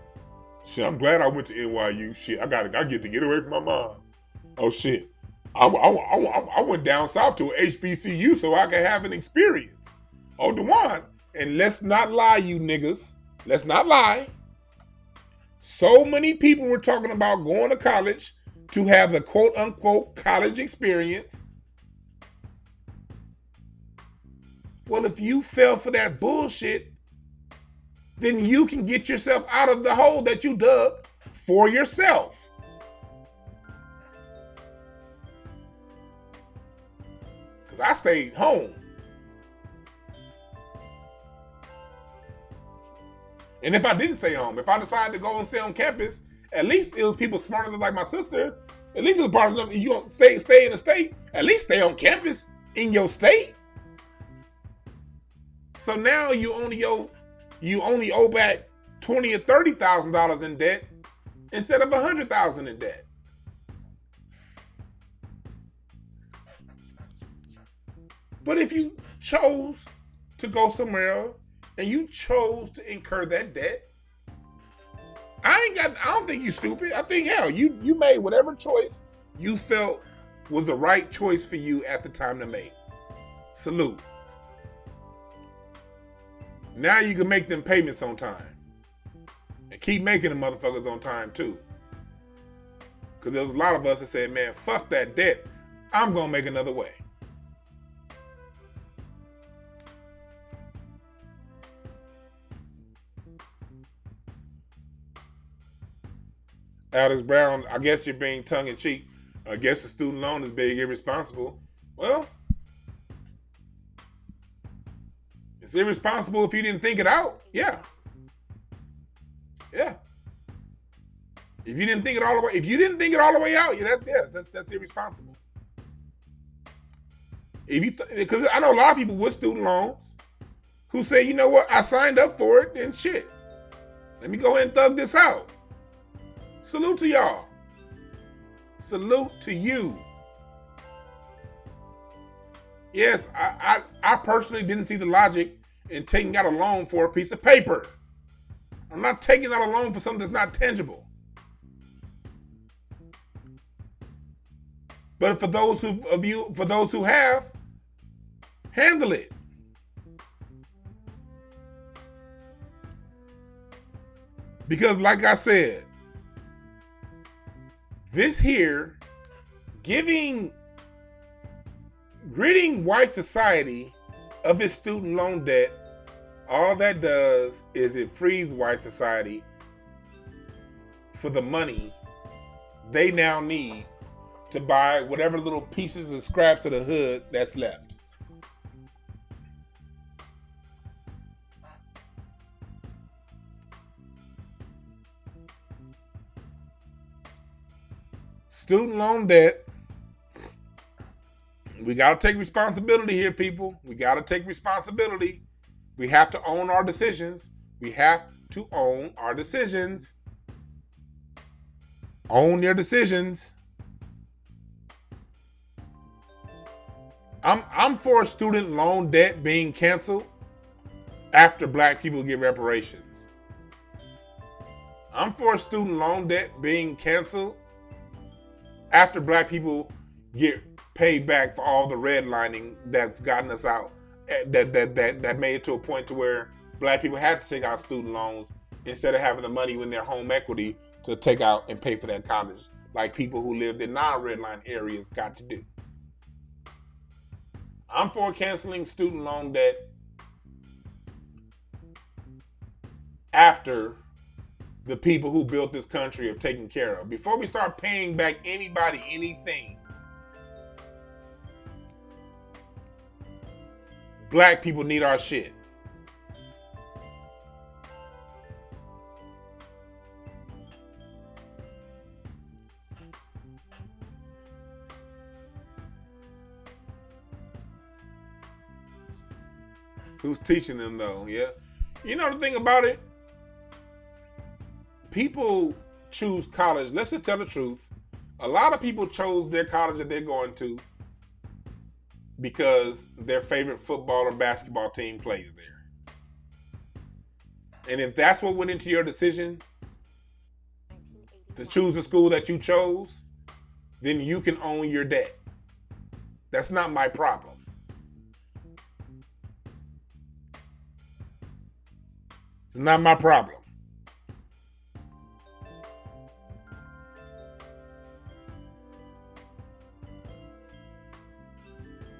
NYU. Shit, I get to get away from my mom. Oh shit. I went down south to a HBCU so I could have an experience. Oh, Dwann. And let's not lie, you niggas. Let's not lie. So many people were talking about going to college to have the quote unquote college experience. Well, if you fell for that bullshit, then you can get yourself out of the hole that you dug for yourself. Because I stayed home. And if I didn't stay home, if I decided to go and stay on campus, at least it was people smart enough like my sister. At least it was part enough. If you don't stay in the state, at least stay on campus in your state. So now you only owe back $20,000 or $30,000 in debt instead of $100,000 in debt. But if you chose to go somewhere else and you chose to incur that debt, I don't think you stupid. I think, hell, you made whatever choice you felt was the right choice for you at the time to make. Salute. Now you can make them payments on time. And keep making them motherfuckers on time too. Because there was a lot of us that said, man, fuck that debt. I'm going to make another way. Alex Brown, I guess you're being tongue-in-cheek. I guess the student loan is being irresponsible. Well, it's irresponsible if you didn't think it out. Yeah. Yeah. If you didn't think it all the way out, that's irresponsible. Because I know a lot of people with student loans who say, you know what, I signed up for it and shit. Let me go ahead and thug this out. Salute to y'all. Salute to you. Yes, I personally didn't see the logic in taking out a loan for a piece of paper. I'm not taking out a loan for something that's not tangible. But for those who have, handle it. Because like I said, this here, ridding white society of its student loan debt, all that does is it frees white society for the money they now need to buy whatever little pieces and scraps of the hood that's left. Student loan debt. We got to take responsibility here, people. We got to take responsibility. We have to own our decisions. We have to own our decisions. Own your decisions. I'm for student loan debt being canceled after black people get reparations. I'm for student loan debt being canceled after black people get paid back for all the redlining that's gotten us out, that made it to a point to where black people had to take out student loans instead of having the money in their home equity to take out and pay for their college, like people who lived in non-redline areas got to do. I'm for canceling student loan debt after the people who built this country have taken care of. Before we start paying back anybody anything, black people need our shit. Who's teaching them though? Yeah. You know the thing about it? People choose college. Let's just tell the truth. A lot of people chose their college that they're going to because their favorite football or basketball team plays there. And if that's what went into your decision to choose the school that you chose, then you can own your debt. That's not my problem. It's not my problem.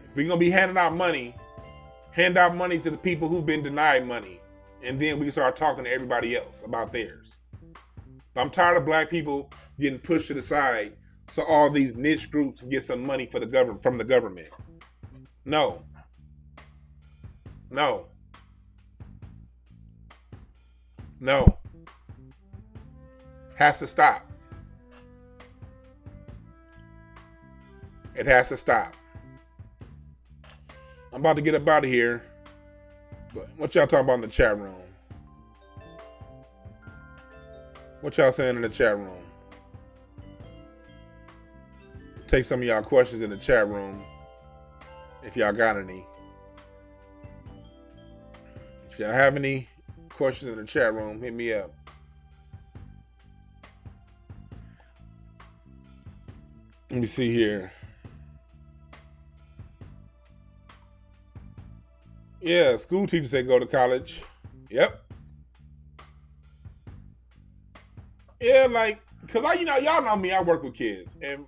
If we're going to be handing out money, hand out money to the people who've been denied money, and then we can start talking to everybody else about theirs. I'm tired of black people getting pushed to the side so all these niche groups can get some money from the government. No. No. No. Has to stop. It has to stop. I'm about to get up out of here. But what y'all talking about in the chat room? What y'all saying in the chat room? Take some of y'all questions in the chat room if y'all got any. If y'all have any questions in the chat room, hit me up. Let me see here. Yeah, school teachers say go to college. Yep. Yeah, like, cause y'all know me. I work with kids, and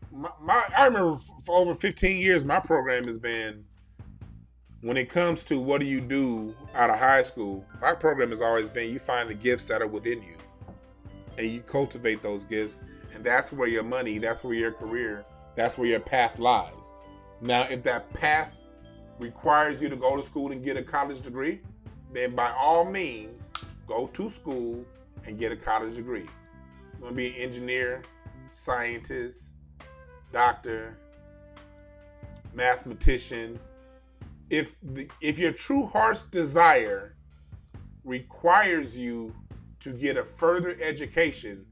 I remember for over 15 years, my program has been, when it comes to what do you do out of high school, my program has always been, you find the gifts that are within you, and you cultivate those gifts, and that's where your money, that's where your career, that's where your path lies. Now, if that path requires you to go to school and get a college degree, then by all means, go to school and get a college degree. You want to be an engineer, scientist, doctor, mathematician. If your true heart's desire requires you to get a further education,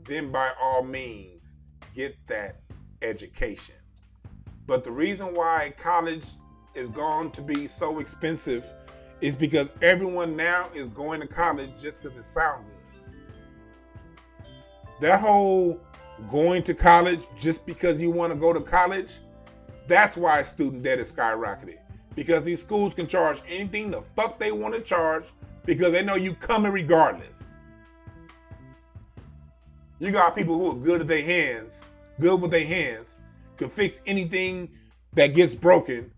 then by all means, get that education. But the reason why college is going to be so expensive is because everyone now is going to college just because it sounds good. That whole going to college just because you want to go to college, That's why student debt is skyrocketed. Because these schools can charge anything the fuck they want to charge because they know you coming regardless. You got people who are good with their hands, can fix anything that gets broken,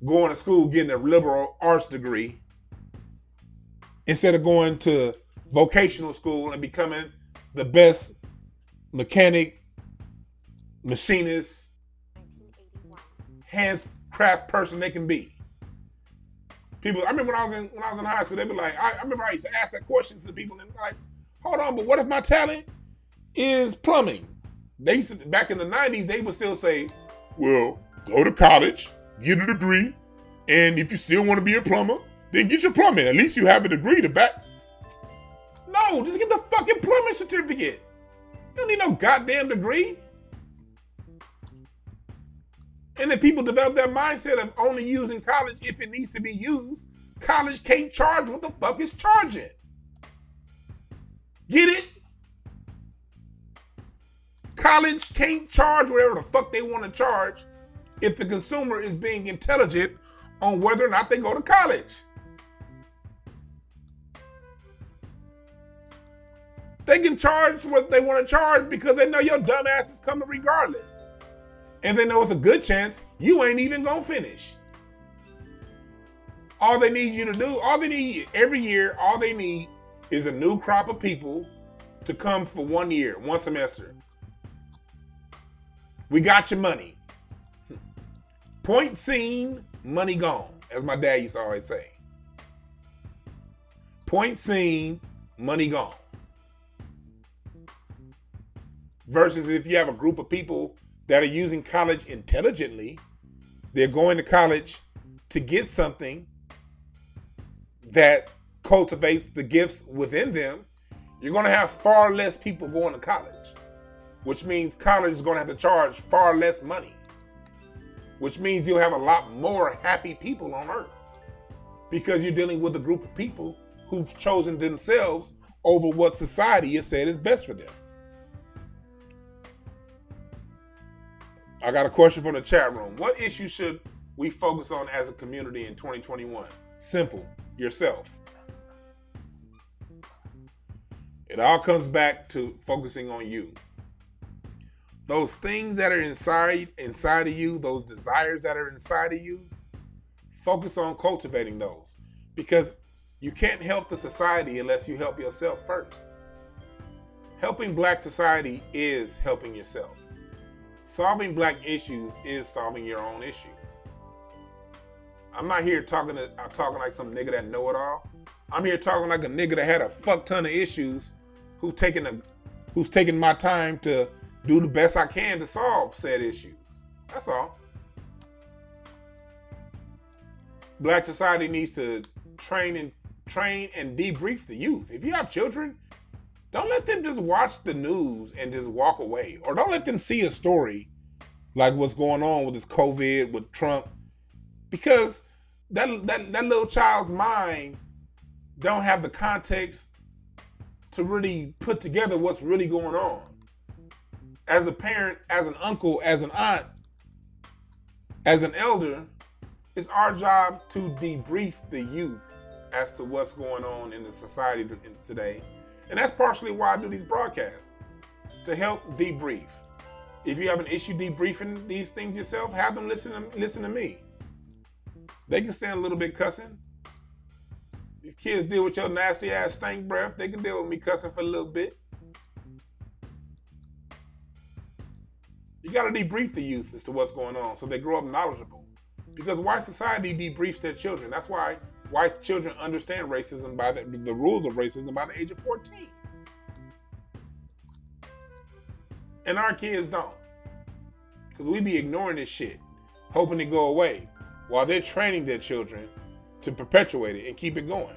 going to school, getting a liberal arts degree, instead of going to vocational school and becoming the best mechanic, machinist, handcraft person they can be. People, I remember when I was in high school, they'd be like, I remember I used to ask that question to the people and like, hold on, but what if my talent is plumbing? They used to, back in the 90s, they would still say, well, go to college, get a degree, and if you still want to be a plumber, then get your plumbing. At least you have a degree to back. No, just get the fucking plumbing certificate. You don't need no goddamn degree. And then people develop that mindset of only using college if it needs to be used. College can't charge what the fuck it's charging. Get it? College can't charge whatever the fuck they want to charge if the consumer is being intelligent on whether or not they go to college. They can charge what they want to charge because they know your dumb ass is coming regardless. And they know it's a good chance you ain't even gonna finish. All they need you to do, every year, all they need is a new crop of people to come for 1 year, one semester. We got your money. Point seen, money gone, as my dad used to always say. Point seen, money gone. Versus if you have a group of people that are using college intelligently, they're going to college to get something that cultivates the gifts within them, you're going to have far less people going to college, which means college is going to have to charge far less money, which means you'll have a lot more happy people on earth because you're dealing with a group of people who've chosen themselves over what society has said is best for them. I got a question from the chat room. What issue should we focus on as a community in 2021? Simple. Yourself. It all comes back to focusing on you. Those things that are inside of you, those desires that are inside of you, focus on cultivating those. Because you can't help the society unless you help yourself first. Helping Black society is helping yourself. Solving Black issues is solving your own issues. I'm not here talking like some nigga that know it all. I'm here talking like a nigga that had a fuck ton of issues who's taking my time to do the best I can to solve said issues. That's all. Black society needs to train and debrief the youth. If you have children, don't let them just watch the news and just walk away. Or don't let them see a story like what's going on with this COVID, with Trump. Because that little child's mind don't have the context to really put together what's really going on. As a parent, as an uncle, as an aunt, as an elder, it's our job to debrief the youth as to what's going on in the society today. And that's partially why I do these broadcasts, to help debrief. If you have an issue debriefing these things yourself, have them listen to me. They can stand a little bit cussing. These kids deal with your nasty ass stank breath. They can deal with me cussing for a little bit. You got to debrief the youth as to what's going on so they grow up knowledgeable. Because white society debriefs their children. That's why white children understand racism by the rules of racism by the age of 14. And our kids don't. Because we be ignoring this shit, hoping to go away, while they're training their children to perpetuate it and keep it going.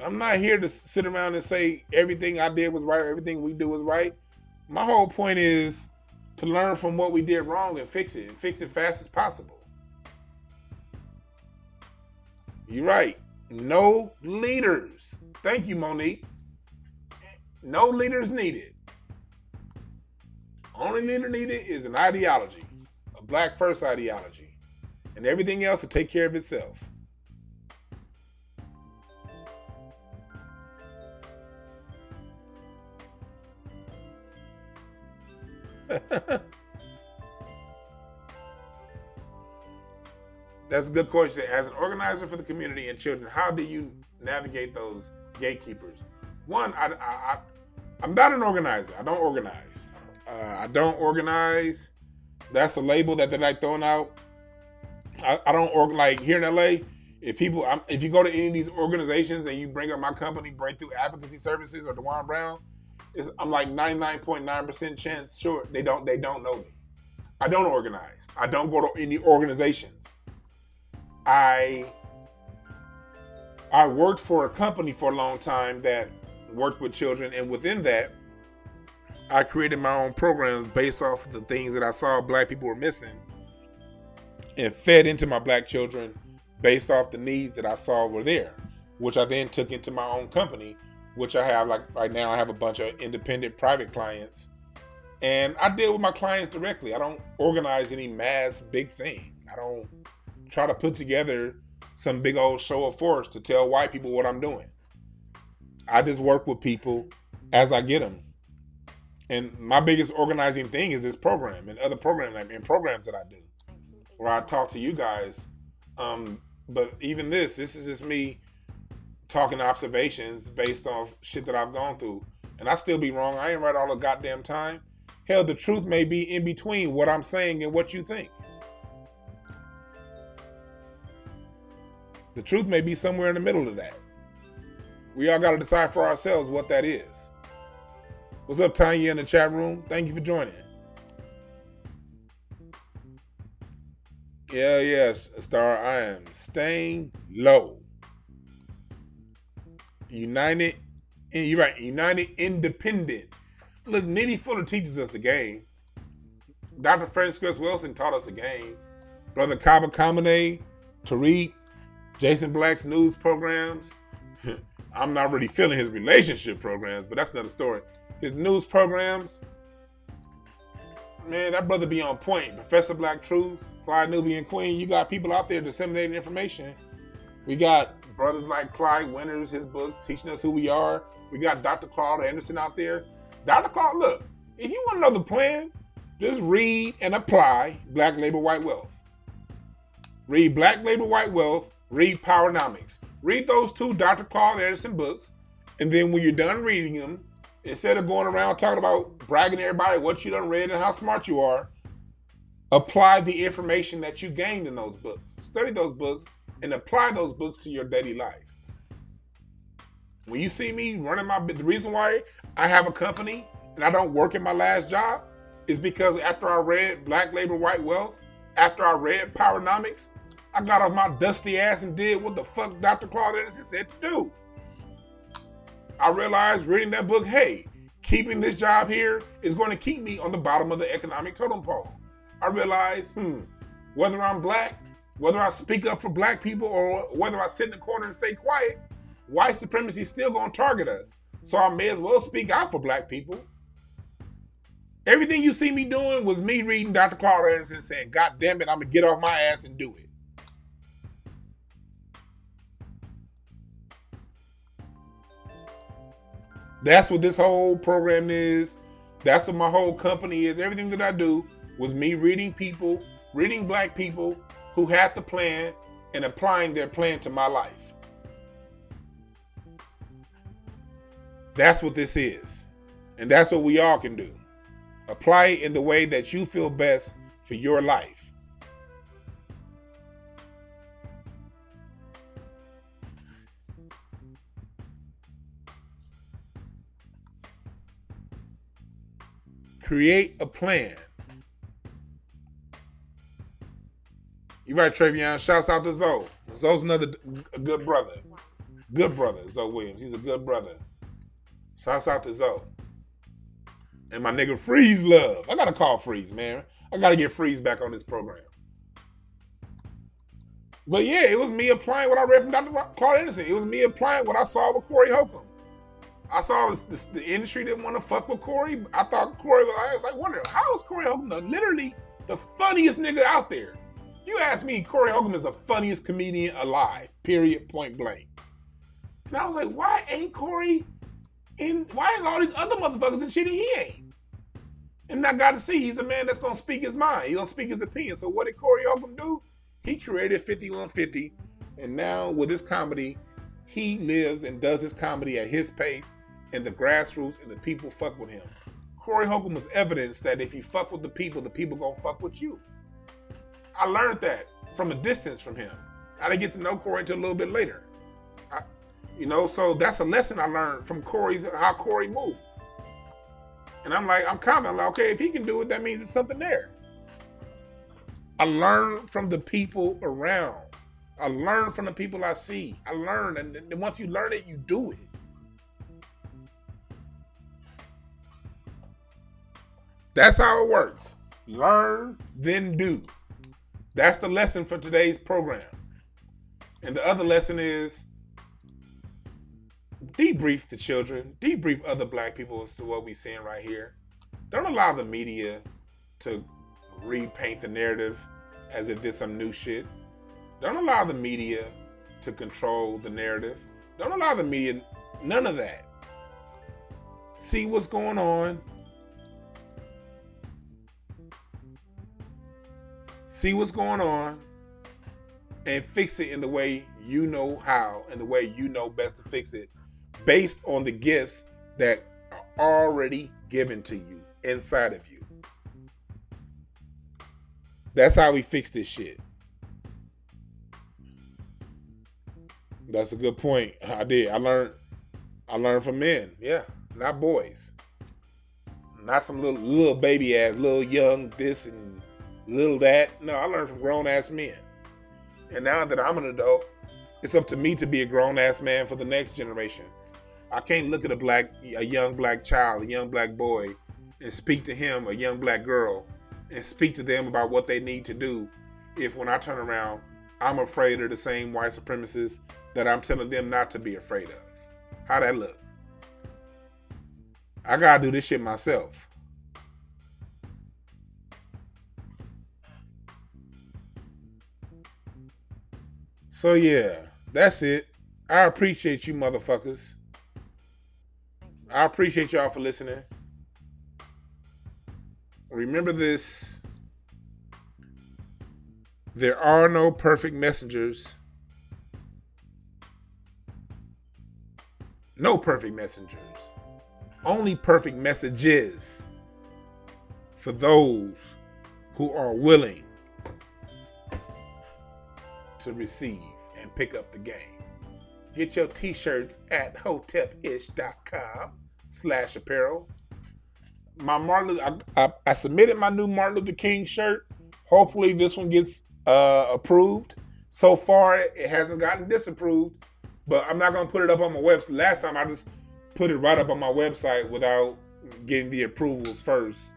I'm not here to sit around and say everything I did was right or everything we do was right. My whole point is to learn from what we did wrong and fix it fast as possible. You're right. No leaders. Thank you, Monique. No leaders needed. Only leader needed is an ideology, a black first ideology, and everything else will take care of itself. That's a good question. As an organizer for the community and children, how do you navigate those gatekeepers? One, I'm not an organizer. I don't organize. That's a label that they're like throwing out. I don't like here in LA. If you go to any of these organizations and you bring up my company, Breakthrough Advocacy Services or DwannBrown, I'm like 99.9% chance sure they don't know me. I don't organize. I don't go to any organizations. I worked for a company for a long time that worked with children, and within that, I created my own programs based off of the things that I saw black people were missing and fed into my black children based off the needs that I saw were there, which I then took into my own company, which I have, like right now I have a bunch of independent private clients, and I deal with my clients directly. I don't organize any mass big thing. I don't try to put together some big old show of force to tell white people what I'm doing. I just work with people as I get them. And my biggest organizing thing is this program and other programs that I do, where I talk to you guys. But even this is just me talking observations based off shit that I've gone through. And I still be wrong. I ain't right all the goddamn time. Hell, the truth may be in between what I'm saying and what you think. The truth may be somewhere in the middle of that. We all got to decide for ourselves what that is. What's up, Tanya, in the chat room? Thank you for joining. Yes, Star, I am staying low. United, you're right, United Independent. Look, Nitty Fuller teaches us a game. Dr. Francis Wilson taught us a game. Brother Kaba Kamene, Tariq, Jason Black's news programs. I'm not really feeling his relationship programs, but that's another story. His news programs, man, that brother be on point. Professor Black Truth, Fly Nubian Queen, you got people out there disseminating information. We got brothers like Clyde Winters, his books, teaching us who we are. We got Dr. Claude Anderson out there. Dr. Claude, look, if you want to know the plan, just read and apply Black Labor, White Wealth. Read Black Labor, White Wealth, read Powernomics. Read those two Dr. Claude Anderson books, and then when you're done reading them, instead of going around talking about bragging to everybody what you done read and how smart you are, apply the information that you gained in those books. Study those books and apply those books to your daily life. When you see me running the reason why I have a company and I don't work in my last job is because after I read Black Labor, White Wealth, after I read Powernomics, I got off my dusty ass and did what the fuck Dr. Claude Anderson said to do. I realized reading that book, hey, keeping this job here is going to keep me on the bottom of the economic totem pole. I realized, whether I'm black, whether I speak up for black people, or whether I sit in the corner and stay quiet, white supremacy is still going to target us. So I may as well speak out for black people. Everything you see me doing was me reading Dr. Claude Anderson saying, God damn it, I'm going to get off my ass and do it. That's what this whole program is. That's what my whole company is. Everything that I do was me reading black people who had the plan and applying their plan to my life. That's what this is. And that's what we all can do. Apply it in the way that you feel best for your life. Create a plan. You're right, Travion. Shouts out to Zoe. Zoe's another good brother. Good brother, Zoe Williams. He's a good brother. Shouts out to Zoe. And my nigga Freeze Love. I gotta call Freeze, man. I gotta get Freeze back on this program. But yeah, it was me applying what I read from Dr. Claude Anderson. It was me applying what I saw with Corey Holcomb. I saw the industry didn't want to fuck with Corey. I thought Corey I was like, wondering, how is Corey Holcomb literally the funniest nigga out there? If you ask me, Corey Holcomb is the funniest comedian alive, period, point blank. And I was like, why ain't Corey why is all these other motherfuckers in shit and he ain't? And I got to see, he's a man that's going to speak his mind. He's going to speak his opinion. So what did Corey Holcomb do? He created 5150. And now with his comedy, he lives and does his comedy at his pace. And the grassroots and the people fuck with him. Corey Holcomb was evidence that if you fuck with the people going to fuck with you. I learned that from a distance from him. I didn't get to know Corey until a little bit later. So that's a lesson I learned from how Corey moved. And I'm commenting, okay, if he can do it, that means there's something there. I learn from the people around. I learn from the people I see. I learn, and once you learn it, you do it. That's how it works. Learn, then do. That's the lesson for today's program. And the other lesson is debrief the children, debrief other black people as to what we're seeing right here. Don't allow the media to repaint the narrative as if there's some new shit. Don't allow the media to control the narrative. Don't allow the media, none of that. See what's going on. See what's going on and fix it in the way you know how and the way you know best to fix it based on the gifts that are already given to you inside of you. That's how we fix this shit. That's a good point. I did. I learned from men. Yeah, not boys. Not some little baby ass, little young this and little that. No, I learned from grown ass men. And now that I'm an adult, it's up to me to be a grown ass man for the next generation. I can't look at a young black child, a young black boy, and speak to him, a young black girl, and speak to them about what they need to do if when I turn around, I'm afraid of the same white supremacists that I'm telling them not to be afraid of. How that look? I gotta do this shit myself. So yeah, that's it. I appreciate you motherfuckers. I appreciate y'all for listening. Remember this. There are no perfect messengers. No perfect messengers. Only perfect messages for those who are willing to receive and pick up the game. Get your t-shirts at hotepish.com/apparel. I submitted my new Martin Luther King shirt. Hopefully this one gets approved. So far it hasn't gotten disapproved, but I'm not gonna put it up on my website. Last time I just put it right up on my website without getting the approvals first.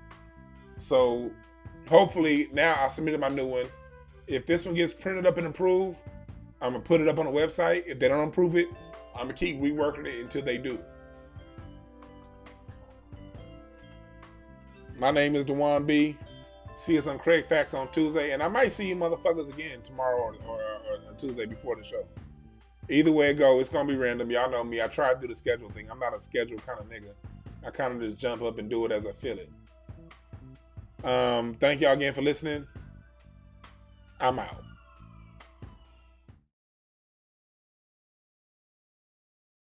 So hopefully now I submitted my new one. If this one gets printed up and approved, I'm gonna put it up on the website. If they don't approve it, I'm gonna keep reworking it until they do. My name is Dwann B. See us on Craig Facts on Tuesday, and I might see you motherfuckers again tomorrow or Tuesday before the show. Either way it go, it's gonna be random. Y'all know me. I try to do the schedule thing. I'm not a schedule kind of nigga. I kind of just jump up and do it as I feel it. Thank y'all again for listening. I'm out.